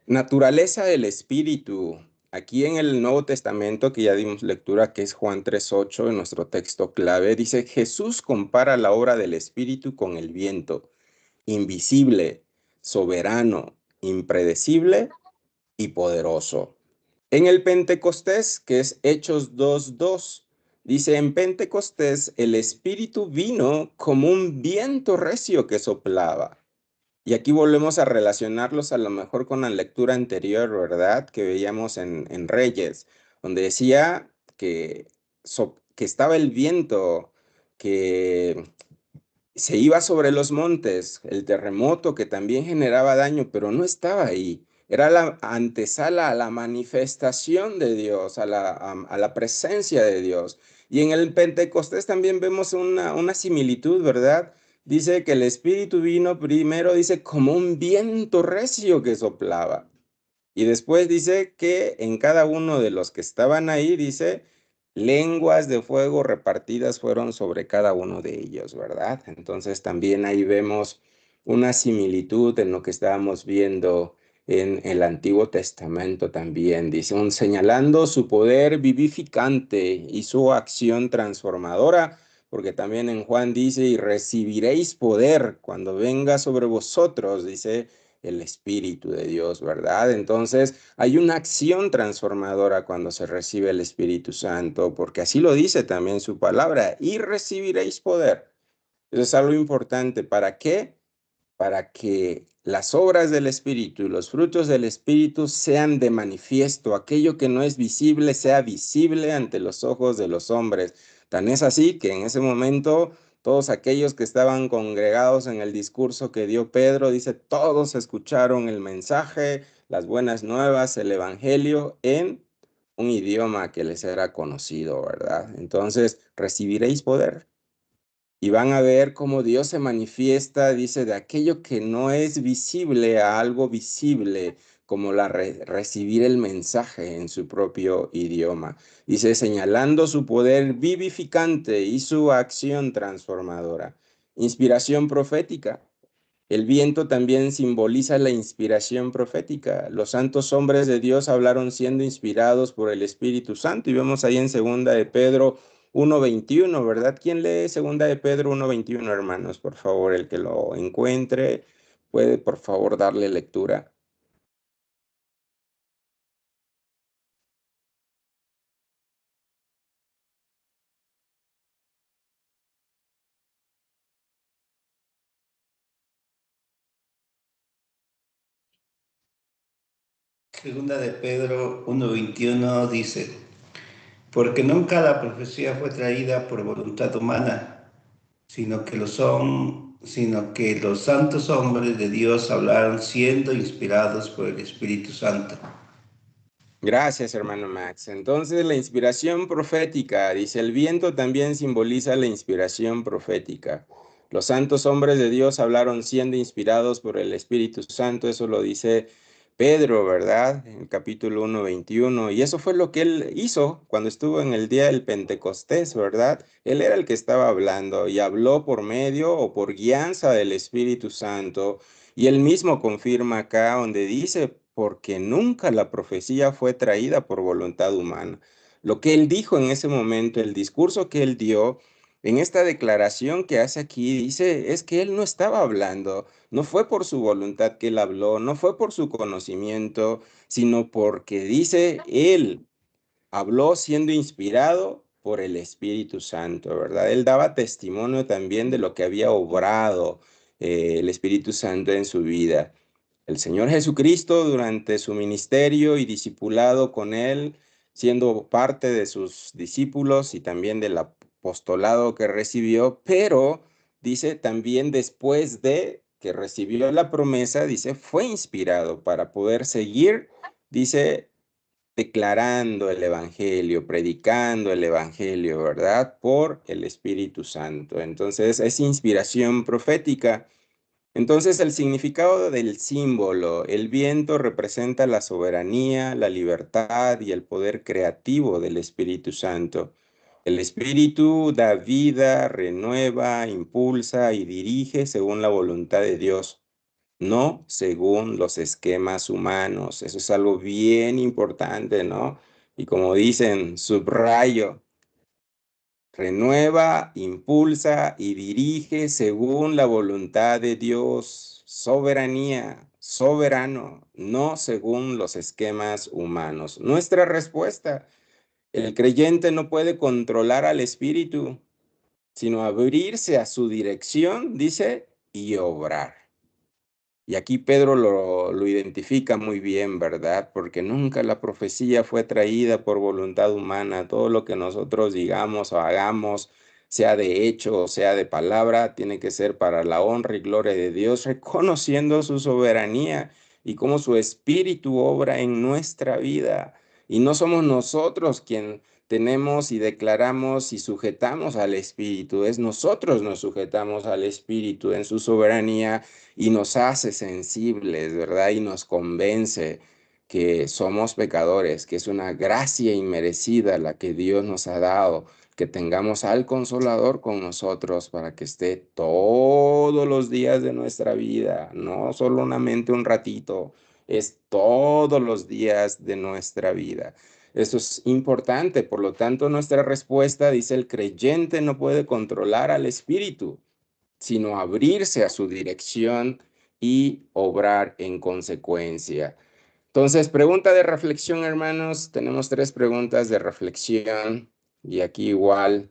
naturaleza del Espíritu. Aquí en el Nuevo Testamento, que ya dimos lectura, que es Juan 3:8, en nuestro texto clave, dice, Jesús compara la obra del Espíritu con el viento invisible, soberano, impredecible y poderoso. En el Pentecostés, que es Hechos 2:2, dice, en Pentecostés el Espíritu vino como un viento recio que soplaba. Y aquí volvemos a relacionarlos a lo mejor con la lectura anterior, ¿verdad? Que veíamos en Reyes, donde decía que estaba el viento, que se iba sobre los montes, el terremoto que también generaba daño, pero no estaba ahí. Era la antesala a la manifestación de Dios, a la presencia de Dios. Y en el Pentecostés también vemos una similitud, ¿verdad? Dice que el Espíritu vino primero, dice, como un viento recio que soplaba. Y después dice que en cada uno de los que estaban ahí, dice, lenguas de fuego repartidas fueron sobre cada uno de ellos, ¿verdad? Entonces también ahí vemos una similitud en lo que estábamos viendo en el Antiguo Testamento también. Dice, señalando su poder vivificante y su acción transformadora, porque también en Juan dice, y recibiréis poder cuando venga sobre vosotros, dice el Espíritu de Dios, ¿verdad? Entonces hay una acción transformadora cuando se recibe el Espíritu Santo, porque así lo dice también su palabra, y recibiréis poder. Eso es algo importante. ¿Para qué? para que las obras del Espíritu y los frutos del Espíritu sean de manifiesto, aquello que no es visible sea visible ante los ojos de los hombres. Tan es así que en ese momento todos aquellos que estaban congregados en el discurso que dio Pedro, dice, todos escucharon el mensaje, las buenas nuevas, el evangelio en un idioma que les era conocido, ¿verdad? Entonces, recibiréis poder. Y van a ver cómo Dios se manifiesta, dice, de aquello que no es visible a algo visible, como recibir el mensaje en su propio idioma. Dice, señalando su poder vivificante y su acción transformadora. Inspiración profética. El viento también simboliza la inspiración profética. Los santos hombres de Dios hablaron siendo inspirados por el Espíritu Santo. Y vemos ahí en segunda de Pedro 1:21, ¿verdad? ¿Quién lee segunda de Pedro 1:21, hermanos? Por favor, el que lo encuentre, puede por favor darle lectura. Segunda de Pedro 1:21 dice, porque nunca la profecía fue traída por voluntad humana, sino que los santos hombres de Dios hablaron siendo inspirados por el Espíritu Santo. Gracias, hermano Max. Entonces, la inspiración profética, dice, el viento también simboliza la inspiración profética. Los santos hombres de Dios hablaron siendo inspirados por el Espíritu Santo, eso lo dice Pedro, ¿verdad? En el capítulo 1:21. Y eso fue lo que él hizo cuando estuvo en el día del Pentecostés, ¿verdad? Él era el que estaba hablando y habló por medio o por guianza del Espíritu Santo. Y él mismo confirma acá donde dice, porque nunca la profecía fue traída por voluntad humana. Lo que él dijo en ese momento, el discurso que él dio, en esta declaración que hace aquí, dice, es que él no estaba hablando, no fue por su voluntad que él habló, no fue por su conocimiento, sino porque dice, él habló siendo inspirado por el Espíritu Santo, ¿verdad? Él daba testimonio también de lo que había obrado el Espíritu Santo en su vida. El Señor Jesucristo durante su ministerio y discipulado con él, siendo parte de sus discípulos y también del apostolado que recibió, pero dice también después de que recibió la promesa, dice, fue inspirado para poder seguir, dice, declarando el Evangelio, predicando el Evangelio, ¿verdad? Por el Espíritu Santo. Entonces es inspiración profética. Entonces el significado del símbolo, el viento representa la soberanía, la libertad y el poder creativo del Espíritu Santo. El Espíritu da vida, renueva, impulsa y dirige según la voluntad de Dios, no según los esquemas humanos. Eso es algo bien importante, ¿no? Y como dicen, subrayo, renueva, impulsa y dirige según la voluntad de Dios. Soberanía, soberano, no según los esquemas humanos. Nuestra respuesta, el creyente no puede controlar al espíritu, sino abrirse a su dirección, dice, y obrar. Y aquí Pedro lo identifica muy bien, ¿verdad? Porque nunca la profecía fue traída por voluntad humana. Todo lo que nosotros digamos o hagamos, sea de hecho o sea de palabra, tiene que ser para la honra y gloria de Dios, reconociendo su soberanía y cómo su espíritu obra en nuestra vida. Y no somos nosotros quien tenemos y declaramos y sujetamos al espíritu, es nosotros nos sujetamos al espíritu en su soberanía y nos hace sensibles, ¿verdad? Y nos convence que somos pecadores, que es una gracia inmerecida la que Dios nos ha dado, que tengamos al Consolador con nosotros para que esté todos los días de nuestra vida, no solamente un ratito, es todos los días de nuestra vida. Eso es importante, por lo tanto nuestra respuesta dice el creyente no puede controlar al espíritu, sino abrirse a su dirección y obrar en consecuencia. Entonces, pregunta de reflexión, hermanos. Tenemos 3 preguntas de reflexión y aquí igual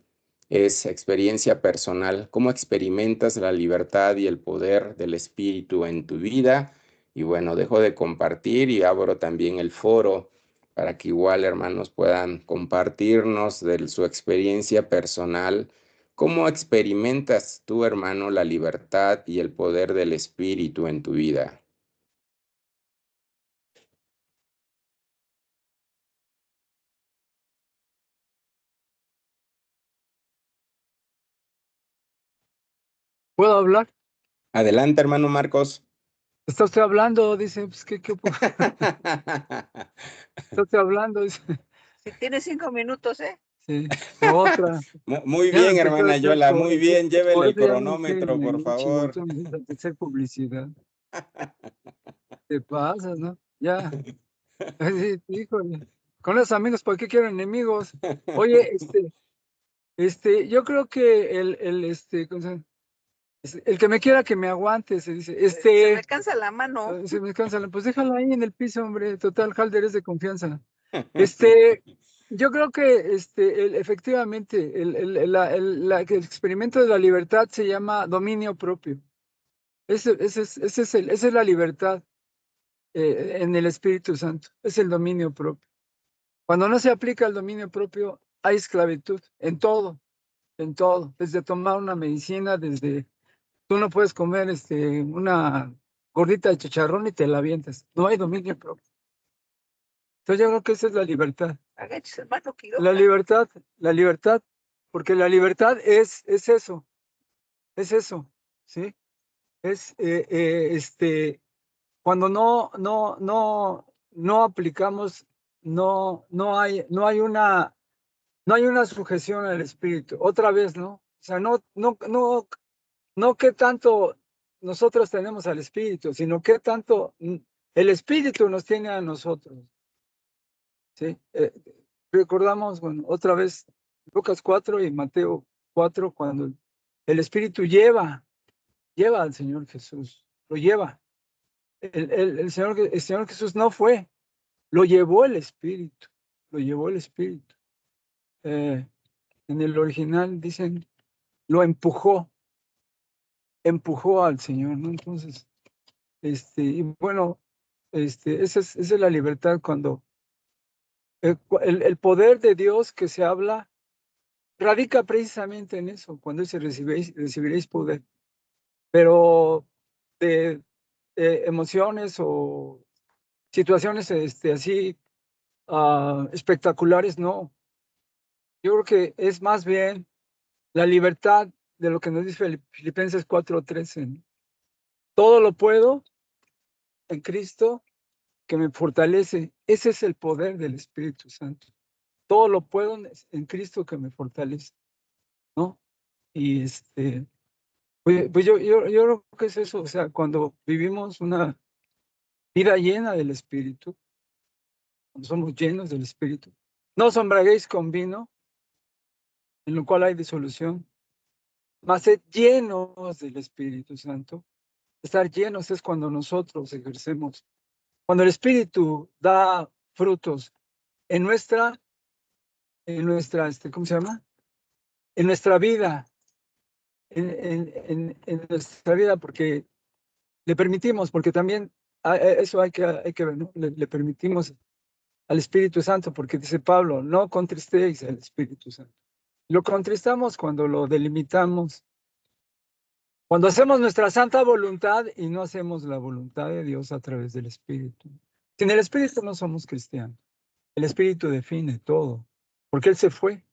es experiencia personal, cómo experimentas la libertad y el poder del Espíritu en tu vida. Y bueno, dejo de compartir y abro también el foro para que igual hermanos puedan compartirnos de su experiencia personal. ¿Cómo experimentas tú, hermano, la libertad y el poder del Espíritu en tu vida? ¿Puedo hablar? Adelante, hermano Marcos. Está usted hablando, dice, pues, ¿qué está usted hablando? Dice, Si tiene 5 minutos, ¿eh? sí, otra. Muy Ya me bien, empezó a hermana echar Yola, muy bien. Llévele por el eso ya no quieren cronómetro, por el favor. chingotón de hacer publicidad. Te pasas, ¿no? Ya. Sí, híjole. Con los amigos, ¿para qué quiero enemigos? Oye, yo creo que ¿cómo se llama? El que me quiera que me aguante, se dice. Se me cansa la mano. Se me cansa, pues déjala ahí en el piso, hombre. Total, Halder es de confianza. Yo creo que efectivamente el experimento de la libertad se llama dominio propio. Esa es la libertad en el Espíritu Santo. Es el dominio propio. Cuando no se aplica el dominio propio, hay esclavitud en todo, desde tomar una medicina, desde tú no puedes comer una gordita de chicharrón y te la avientas. No hay dominio propio. Entonces yo creo que esa es la libertad. Agaches, hermano, Quiroga. La libertad, porque la libertad es eso, ¿sí? Es cuando no aplicamos, no hay una sujeción al espíritu. Otra vez, ¿no? O sea, no qué tanto nosotros tenemos al espíritu, sino qué tanto el espíritu nos tiene a nosotros. ¿Sí? Recordamos, bueno, otra vez Lucas 4 y Mateo 4, cuando el Espíritu lleva al Señor Jesús, lo lleva. El Señor Jesús no fue, lo llevó el Espíritu, lo llevó el Espíritu. En el original dicen, lo empujó al Señor, ¿no? Entonces, y bueno, esa es la libertad cuando el poder de Dios que se habla radica precisamente en eso, cuando dice recibiréis poder, pero de emociones o situaciones así espectaculares, no. Yo creo que es más bien la libertad de lo que nos dice Filipenses 4:13. ¿No? Todo lo puedo en Cristo que me fortalece. Ese es el poder del Espíritu Santo. Todo lo puedo en Cristo que me fortalece, ¿no? Y pues yo creo que es eso, o sea, cuando vivimos una vida llena del Espíritu, cuando somos llenos del Espíritu, no os embriaguéis con vino, en lo cual hay disolución, mas sed llenos del Espíritu Santo. Estar llenos es cuando nosotros ejercemos, cuando el Espíritu da frutos en nuestra, ¿cómo se llama? En nuestra vida, en nuestra vida, porque le permitimos, porque también eso hay que ver, ¿no? Le permitimos al Espíritu Santo, porque dice Pablo, no contristéis al Espíritu Santo. Lo contristamos cuando lo delimitamos, cuando hacemos nuestra santa voluntad y no hacemos la voluntad de Dios a través del Espíritu. Sin el Espíritu no somos cristianos. El Espíritu define todo, porque Él se fue.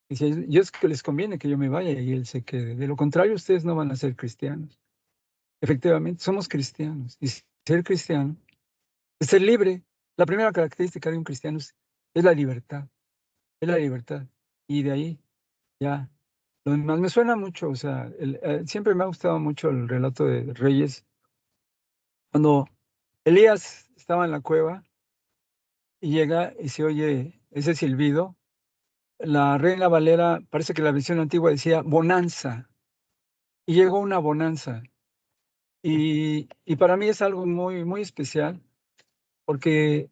Dice, yo es que les conviene que yo me vaya y Él se quede. De lo contrario, ustedes no van a ser cristianos. Efectivamente, somos cristianos. Y ser cristiano es ser libre. La primera característica de un cristiano es la libertad. Es la libertad. Y de ahí ya. Lo demás me suena mucho, o sea, siempre me ha gustado mucho el relato de Reyes. Cuando Elías estaba en la cueva y llega y se oye ese silbido, la Reina Valera, parece que la versión antigua decía bonanza, y llegó una bonanza. Y para mí es algo muy, muy especial, porque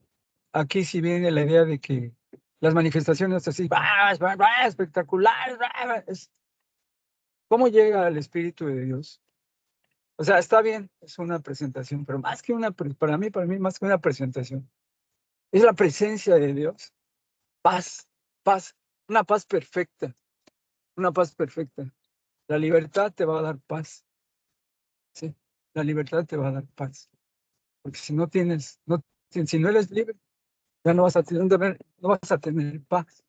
aquí sí viene la idea de que las manifestaciones así, espectaculares. ¿Cómo llega el Espíritu de Dios? O sea, está bien, es una presentación, pero más que para mí, más que una presentación, es la presencia de Dios. Paz, una paz perfecta, una paz perfecta. La libertad te va a dar paz. Sí, la libertad te va a dar paz. Porque si no eres libre, ya no vas a tener paz.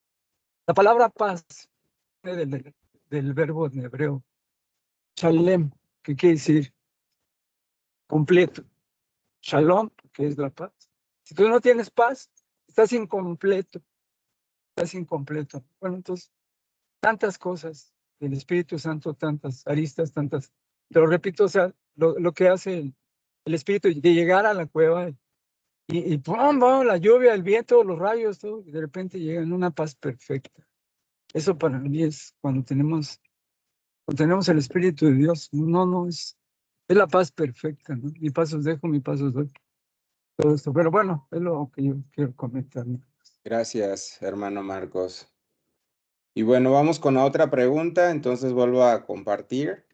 La palabra paz viene del verbo en hebreo, shalem, que quiere decir completo. Shalom, que es la paz. Si tú no tienes paz, estás incompleto. Bueno, entonces, tantas cosas del Espíritu Santo, tantas aristas, tantas. Pero repito, o sea, lo que hace el Espíritu de llegar a la cueva y ¡pum! La lluvia, el viento, los rayos, todo, y de repente llega en una paz perfecta. Eso para mí es cuando tenemos el Espíritu de Dios. No, es la paz perfecta, ¿no? Mi paz os dejo, mi paz os doy. Todo esto. Pero bueno, es lo que yo quiero comentar, ¿no? Gracias, hermano Marcos. Y bueno, vamos con la otra pregunta, entonces vuelvo a compartir.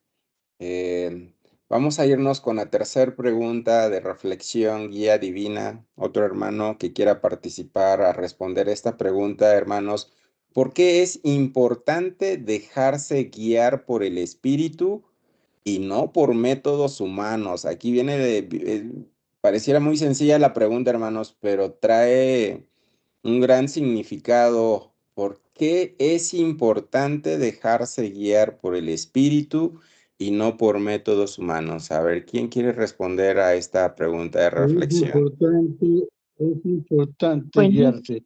Vamos a irnos con la tercera pregunta de reflexión, guía divina. Otro hermano que quiera participar a responder esta pregunta, hermanos, ¿por qué es importante dejarse guiar por el Espíritu y no por métodos humanos? Aquí viene pareciera muy sencilla la pregunta, hermanos, pero trae un gran significado. ¿Por qué es importante dejarse guiar por el Espíritu y no por métodos humanos? A ver, ¿quién quiere responder a esta pregunta de reflexión? Es importante Bueno. guiarse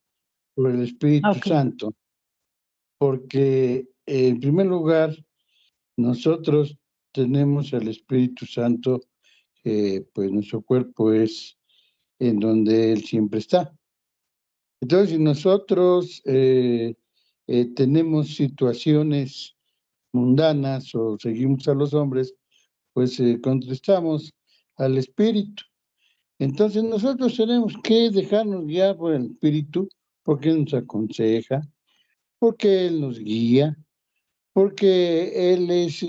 por el Espíritu Ok. Santo, porque en primer lugar, nosotros tenemos el Espíritu Santo, pues nuestro cuerpo es en donde Él siempre está. Entonces, si nosotros tenemos situaciones mundanas o seguimos a los hombres, pues contestamos al Espíritu. Entonces nosotros tenemos que dejarnos guiar por el Espíritu, porque Él nos aconseja, porque Él nos guía, porque Él es,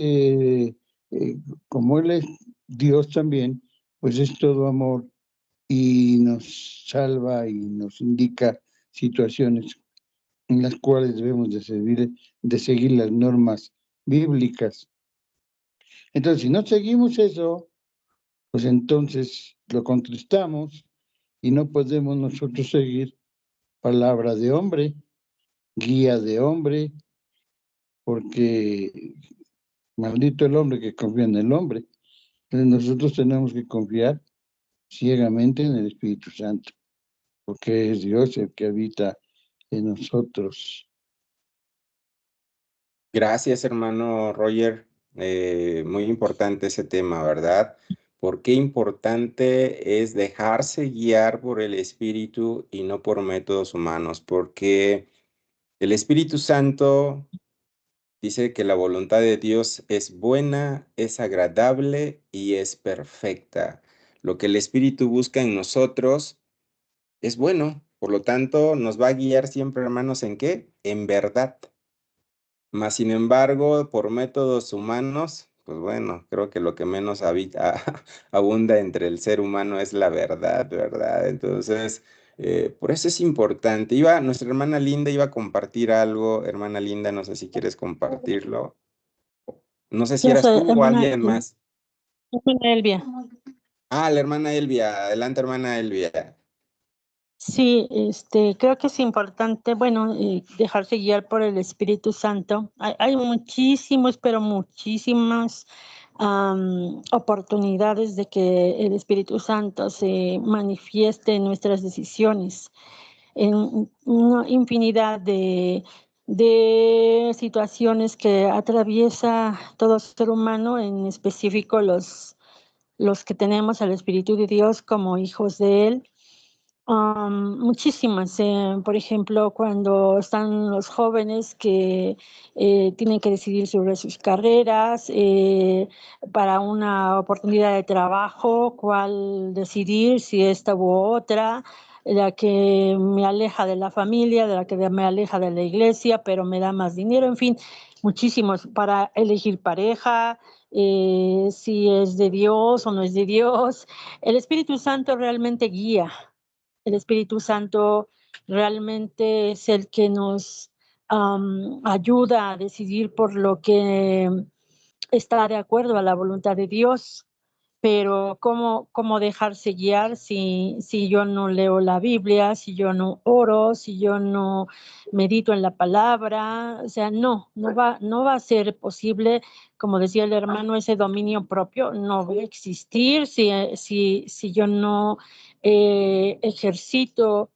como Él es Dios también, pues es todo amor y nos salva y nos indica situaciones en las cuales debemos de seguir las normas bíblicas. Entonces, si no seguimos eso, pues entonces lo contestamos y no podemos nosotros seguir palabra de hombre, guía de hombre, porque maldito el hombre que confía en el hombre. Entonces nosotros tenemos que confiar ciegamente en el Espíritu Santo, porque es Dios el que habita en nosotros. Gracias, hermano Roger. Muy importante ese tema, ¿verdad? ¿Por qué importante es dejarse guiar por el Espíritu y no por métodos humanos? Porque el Espíritu Santo dice que la voluntad de Dios es buena, es agradable y es perfecta. Lo que el Espíritu busca en nosotros es bueno, por lo tanto, nos va a guiar siempre, hermanos, ¿en qué? En verdad. Mas, sin embargo, por métodos humanos, pues bueno, creo que lo que menos abunda entre el ser humano es la verdad, ¿verdad? Entonces, por eso es importante. Nuestra hermana Linda iba a compartir algo. Hermana Linda, no sé si quieres compartirlo. No sé si Ya eras sé, tú o alguien más. hermana Elvia. Ah, la hermana Elvia. Adelante, hermana Elvia. Sí, creo que es importante, bueno, dejarse guiar por el Espíritu Santo. Hay muchísimas, pero muchísimas oportunidades de que el Espíritu Santo se manifieste en nuestras decisiones, en una infinidad de situaciones que atraviesa todo ser humano, en específico los que tenemos al Espíritu de Dios como hijos de Él. Muchísimas. Por ejemplo, cuando están los jóvenes que tienen que decidir sobre sus carreras, para una oportunidad de trabajo, cuál decidir, si esta u otra. la que me aleja de la familia, de la que me aleja de la iglesia, pero me da más dinero, en fin, muchísimos para elegir pareja, si es de Dios o no es de Dios. El Espíritu Santo realmente guía. El Espíritu Santo realmente es el que nos ayuda a decidir por lo que está de acuerdo a la voluntad de Dios. Pero ¿cómo dejarse guiar si yo no leo la Biblia, si yo no oro, si yo no medito en la palabra? O sea, no va a ser posible, como decía el hermano, ese dominio propio no va a existir si yo no ejercito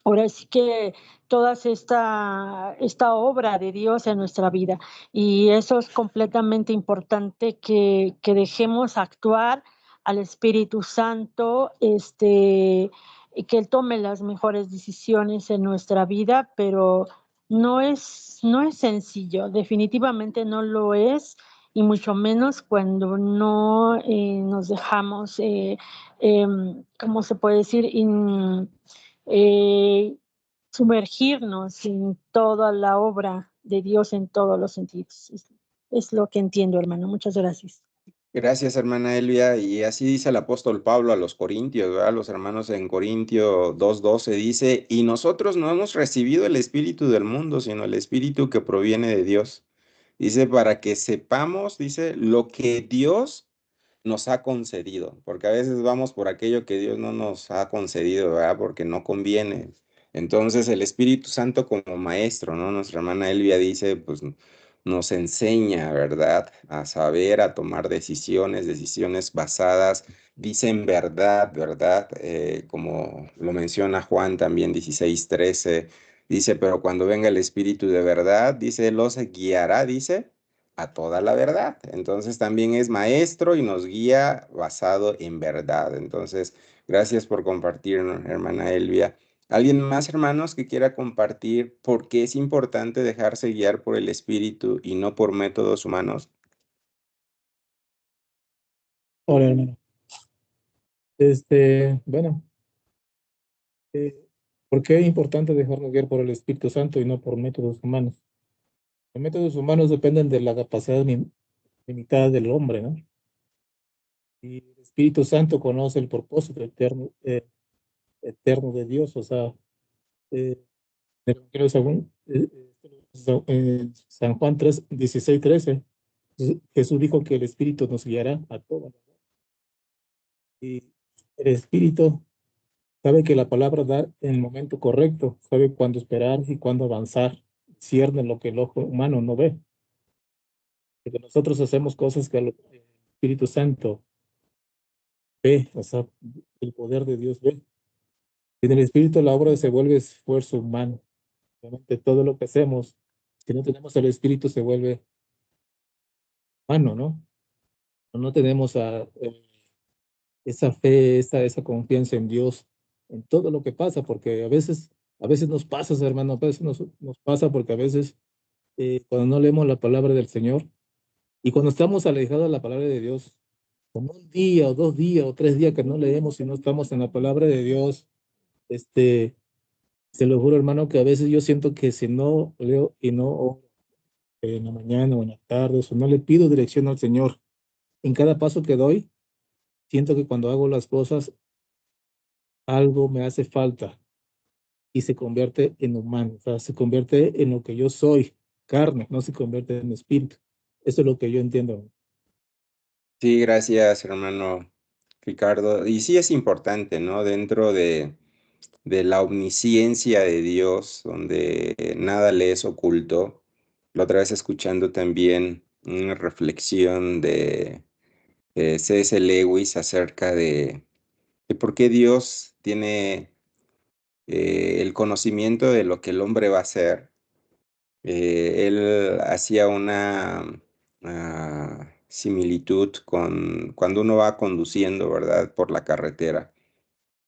ahora sí que toda esta obra de Dios en nuestra vida. Y eso es completamente importante que dejemos actuar al Espíritu Santo, y que Él tome las mejores decisiones en nuestra vida, pero no es sencillo, definitivamente no lo es, y mucho menos cuando no nos dejamos, ¿cómo se puede decir? Sumergirnos en toda la obra de Dios en todos los sentidos. Es lo que entiendo, hermano. Muchas gracias. Gracias, hermana Elvia. Y así dice el apóstol Pablo a los Corintios, ¿verdad? Los hermanos en Corintio 2:12 dice, y nosotros no hemos recibido el espíritu del mundo, sino el espíritu que proviene de Dios. Dice, para que sepamos, dice, lo que Dios nos ha concedido, porque a veces vamos por aquello que Dios no nos ha concedido, ¿verdad? Porque no conviene. Entonces el Espíritu Santo como maestro, ¿no? Nuestra hermana Elvia dice, pues nos enseña, ¿verdad? A saber, a tomar decisiones basadas, dice en verdad, ¿verdad? Como lo menciona Juan también 16:13, dice, pero cuando venga el Espíritu de verdad, dice, los guiará, dice a toda la verdad. Entonces también es maestro y nos guía basado en verdad. Entonces, gracias por compartir, hermana Elvia. ¿Alguien más, hermanos, que quiera compartir por qué es importante dejarse guiar por el Espíritu y no por métodos humanos? Hola, hermano. Bueno, ¿por qué es importante dejarnos guiar por el Espíritu Santo y no por métodos humanos? Los métodos humanos dependen de la capacidad limitada del hombre, ¿no? Y el Espíritu Santo conoce el propósito eterno de Dios, o sea, eh, en el Evangelio San Juan 16:13, Jesús dijo que el Espíritu nos guiará a todos. Y el Espíritu sabe que la palabra da en el momento correcto, sabe cuándo esperar y cuándo avanzar, cierne lo que el ojo humano no ve. Porque nosotros hacemos cosas que el Espíritu Santo ve, o sea, el poder de Dios ve. En el Espíritu la obra se vuelve esfuerzo humano. Realmente todo lo que hacemos, si no tenemos el Espíritu, se vuelve humano, ¿no? No tenemos esa fe, esa confianza en Dios, en todo lo que pasa, porque a veces nos pasa, hermano, a veces nos pasa porque a veces cuando no leemos la palabra del Señor y cuando estamos alejados de la palabra de Dios, como un día o 2 días o 3 días que no leemos y no estamos en la palabra de Dios, se lo juro, hermano, que a veces yo siento que si no leo y no oro en la mañana o en la tarde, o no le pido dirección al Señor en cada paso que doy, siento que cuando hago las cosas, algo me hace falta y se convierte en humano, o sea, se convierte en lo que yo soy, carne, no se convierte en espíritu. Eso es lo que yo entiendo. Sí, gracias, hermano Ricardo. Y sí es importante, ¿no? Dentro de la omnisciencia de Dios, donde nada le es oculto. La otra vez escuchando también una reflexión de C.S. Lewis acerca de por qué Dios tiene el conocimiento de lo que el hombre va a hacer. Él hacía una similitud con cuando uno va conduciendo, ¿verdad? Por la carretera.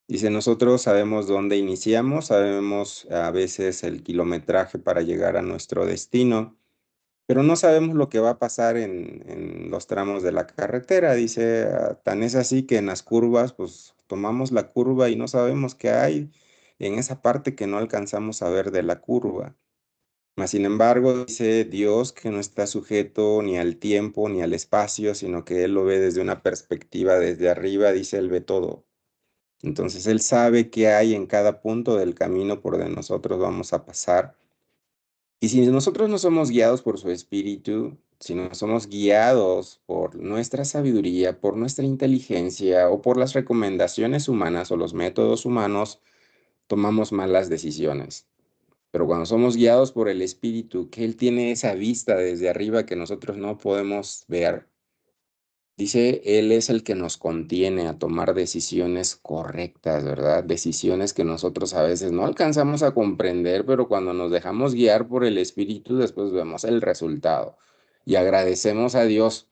Dice, nosotros sabemos dónde iniciamos, sabemos a veces el kilometraje para llegar a nuestro destino, pero no sabemos lo que va a pasar en los tramos de la carretera. Dice, tan es así que en las curvas, pues tomamos la curva y no sabemos qué hay en esa parte que no alcanzamos a ver de la curva. Mas, sin embargo, dice Dios que no está sujeto ni al tiempo ni al espacio, sino que Él lo ve desde una perspectiva desde arriba, dice, Él ve todo. Entonces, Él sabe qué hay en cada punto del camino por donde nosotros vamos a pasar. Y si nosotros no somos guiados por su espíritu, si no somos guiados por nuestra sabiduría, por nuestra inteligencia o por las recomendaciones humanas o los métodos humanos, tomamos malas decisiones. Pero cuando somos guiados por el espíritu, que Él tiene esa vista desde arriba que nosotros no podemos ver, dice, Él es el que nos contiene a tomar decisiones correctas, ¿verdad? Decisiones que nosotros a veces no alcanzamos a comprender, pero cuando nos dejamos guiar por el Espíritu, después vemos el resultado. Y agradecemos a Dios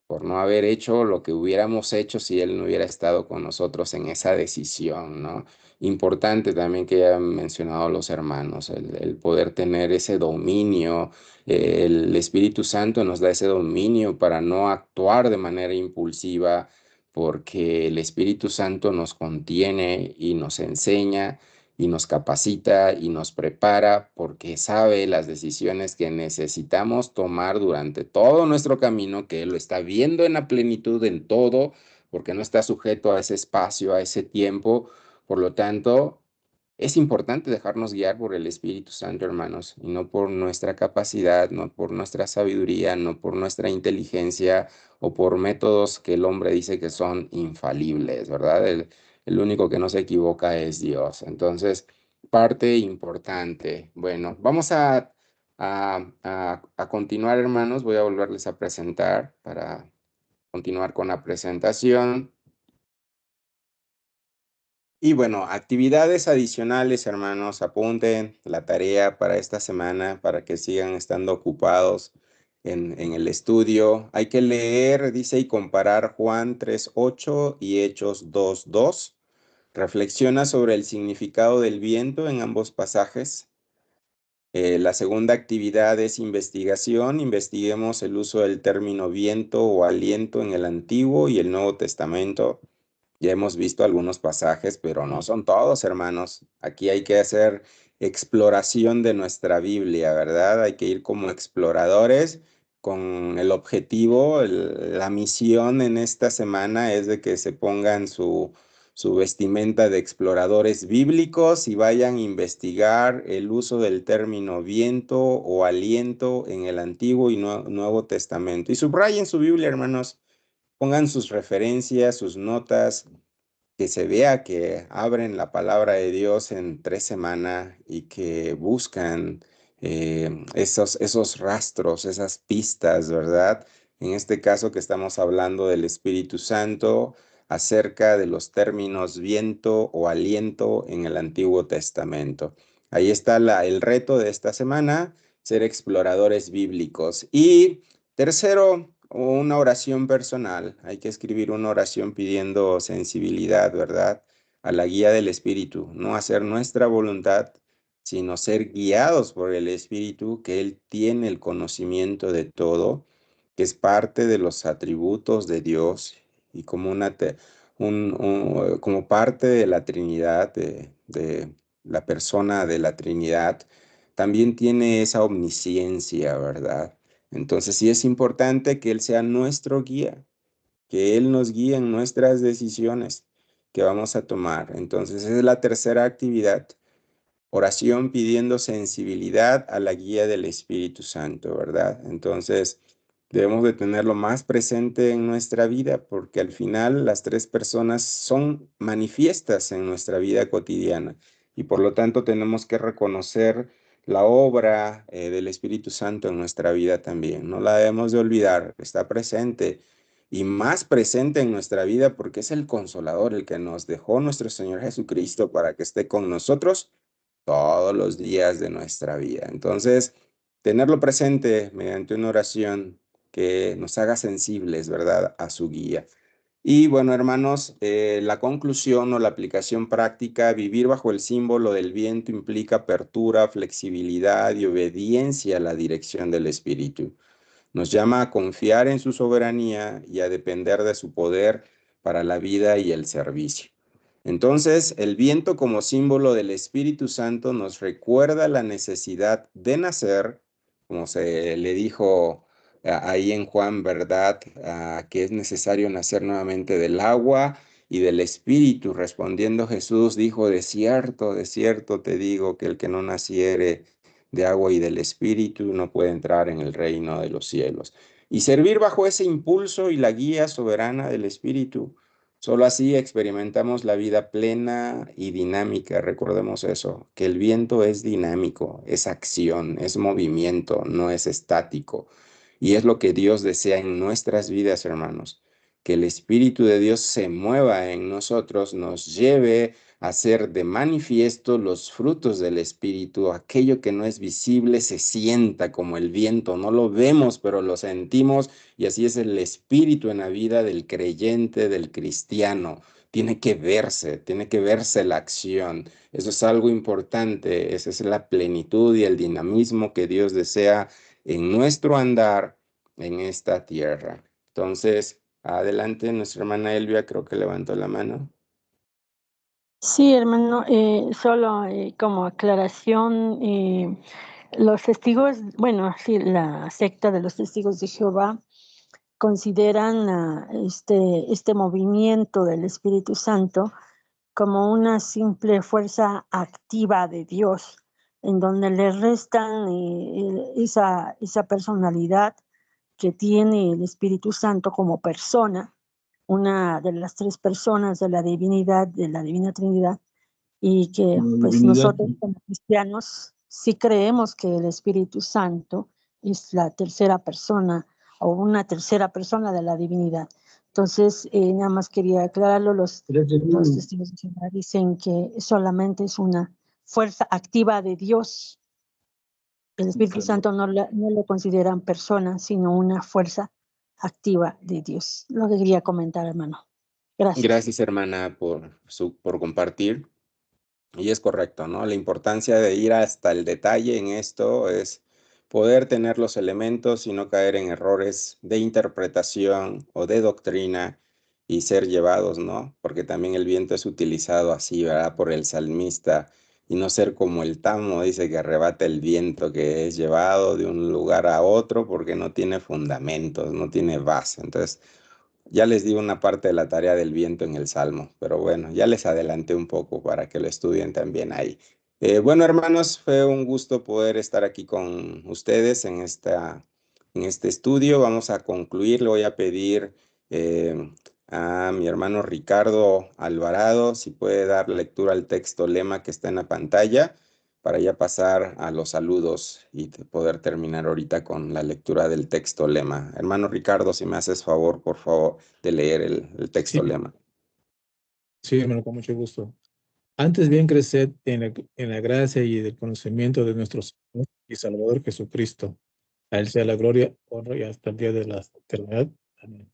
por no haber hecho lo que hubiéramos hecho si Él no hubiera estado con nosotros en esa decisión, ¿no? Importante también que ya han mencionado los hermanos, el poder tener ese dominio. El Espíritu Santo nos da ese dominio para no actuar de manera impulsiva, porque el Espíritu Santo nos contiene y nos enseña y nos capacita y nos prepara porque sabe las decisiones que necesitamos tomar durante todo nuestro camino, que Él lo está viendo en la plenitud en todo, porque no está sujeto a ese espacio, a ese tiempo. Por lo tanto, es importante dejarnos guiar por el Espíritu Santo, hermanos, y no por nuestra capacidad, no por nuestra sabiduría, no por nuestra inteligencia o por métodos que el hombre dice que son infalibles, ¿verdad? El único que no se equivoca es Dios. Entonces, parte importante. Bueno, vamos a continuar, hermanos. Voy a volverles a presentar para continuar con la presentación. Y bueno, actividades adicionales, hermanos, apunten la tarea para esta semana para que sigan estando ocupados en el estudio. Hay que leer, dice, y comparar Juan 3:8 y Hechos 2:2. Reflexiona sobre el significado del viento en ambos pasajes. La segunda actividad es investigación. Investiguemos el uso del término viento o aliento en el Antiguo y el Nuevo Testamento. Ya hemos visto algunos pasajes, pero no son todos, hermanos. Aquí hay que hacer exploración de nuestra Biblia, ¿verdad? Hay que ir como exploradores con el objetivo, la misión en esta semana es de que se pongan su vestimenta de exploradores bíblicos y vayan a investigar el uso del término viento o aliento en el Antiguo y Nuevo Testamento. Y subrayen su Biblia, hermanos. Pongan sus referencias, sus notas, que se vea que abren la palabra de Dios en 3 semanas y que buscan esos rastros, esas pistas, ¿verdad? En este caso que estamos hablando del Espíritu Santo, acerca de los términos viento o aliento en el Antiguo Testamento. Ahí está el reto de esta semana, ser exploradores bíblicos. Y tercero, una oración personal. Hay que escribir una oración pidiendo sensibilidad, ¿verdad? A la guía del Espíritu. No hacer nuestra voluntad, sino ser guiados por el Espíritu, que Él tiene el conocimiento de todo, que es parte de los atributos de Dios y como, como parte de la Trinidad, de la persona de la Trinidad, también tiene esa omnisciencia, ¿verdad? Entonces sí es importante que Él sea nuestro guía, que Él nos guíe en nuestras decisiones que vamos a tomar. Entonces esa es la tercera actividad, oración pidiendo sensibilidad a la guía del Espíritu Santo, ¿verdad? Entonces debemos de tenerlo más presente en nuestra vida porque al final las 3 personas son manifiestas en nuestra vida cotidiana y por lo tanto tenemos que reconocer la obra del Espíritu Santo en nuestra vida también. No la debemos de olvidar, está presente y más presente en nuestra vida porque es el Consolador, el que nos dejó nuestro Señor Jesucristo para que esté con nosotros todos los días de nuestra vida. Entonces, tenerlo presente mediante una oración que nos haga sensibles, ¿verdad?, a su guía. Y bueno, hermanos, la conclusión o la aplicación práctica, vivir bajo el símbolo del viento implica apertura, flexibilidad y obediencia a la dirección del Espíritu. Nos llama a confiar en su soberanía y a depender de su poder para la vida y el servicio. Entonces, el viento como símbolo del Espíritu Santo nos recuerda la necesidad de nacer, como se le dijo ahí en Juan, ¿verdad? Que es necesario nacer nuevamente del agua y del Espíritu. Respondiendo Jesús dijo, de cierto te digo que el que no naciere de agua y del Espíritu no puede entrar en el reino de los cielos. Y servir bajo ese impulso y la guía soberana del Espíritu. Solo así experimentamos la vida plena y dinámica. Recordemos eso, que el viento es dinámico, es acción, es movimiento, no es estático. Y es lo que Dios desea en nuestras vidas, hermanos. Que el Espíritu de Dios se mueva en nosotros, nos lleve a hacer de manifiesto los frutos del Espíritu. Aquello que no es visible se sienta como el viento. No lo vemos, pero lo sentimos. Y así es el Espíritu en la vida del creyente, del cristiano. Tiene que verse la acción. Eso es algo importante. Esa es la plenitud y el dinamismo que Dios desea en nuestro andar en esta tierra. Entonces, adelante, nuestra hermana Elvia creo que levantó la mano. Sí, hermano, solo como aclaración, los testigos, bueno, sí, la secta de los testigos de Jehová consideran este movimiento del Espíritu Santo como una simple fuerza activa de Dios, en donde le restan esa personalidad que tiene el Espíritu Santo como persona, una de las tres personas de la divinidad, de la Divina Trinidad, y que pues nosotros como cristianos sí creemos que el Espíritu Santo es la tercera persona o una tercera persona de la divinidad. Entonces, nada más quería aclararlo, los testigos de Jehová dicen que solamente es una fuerza activa de Dios. El Espíritu Santo no lo consideran persona, sino una fuerza activa de Dios. Lo que quería comentar, hermano. Gracias. Gracias, hermana, por compartir. Y es correcto, ¿no? La importancia de ir hasta el detalle en esto es poder tener los elementos y no caer en errores de interpretación o de doctrina y ser llevados, ¿no? Porque también el viento es utilizado así, ¿verdad? Por el salmista y no ser como el tamo, dice que arrebata el viento, que es llevado de un lugar a otro porque no tiene fundamentos, no tiene base. Entonces, ya les di una parte de la tarea del viento en el Salmo, pero bueno, ya les adelanté un poco para que lo estudien también ahí. Bueno, hermanos, fue un gusto poder estar aquí con ustedes en este estudio. Vamos a concluir. Le voy a pedir a mi hermano Ricardo Alvarado si puede dar lectura al texto lema que está en la pantalla para ya pasar a los saludos y poder terminar ahorita con la lectura del texto lema. Hermano Ricardo, si me haces favor, por favor, de leer el texto lema. Sí, hermano, con mucho gusto. Antes bien, creced en la gracia y el conocimiento de nuestro Señor y Salvador Jesucristo. A Él sea la gloria, honra y hasta el día de la eternidad. Amén.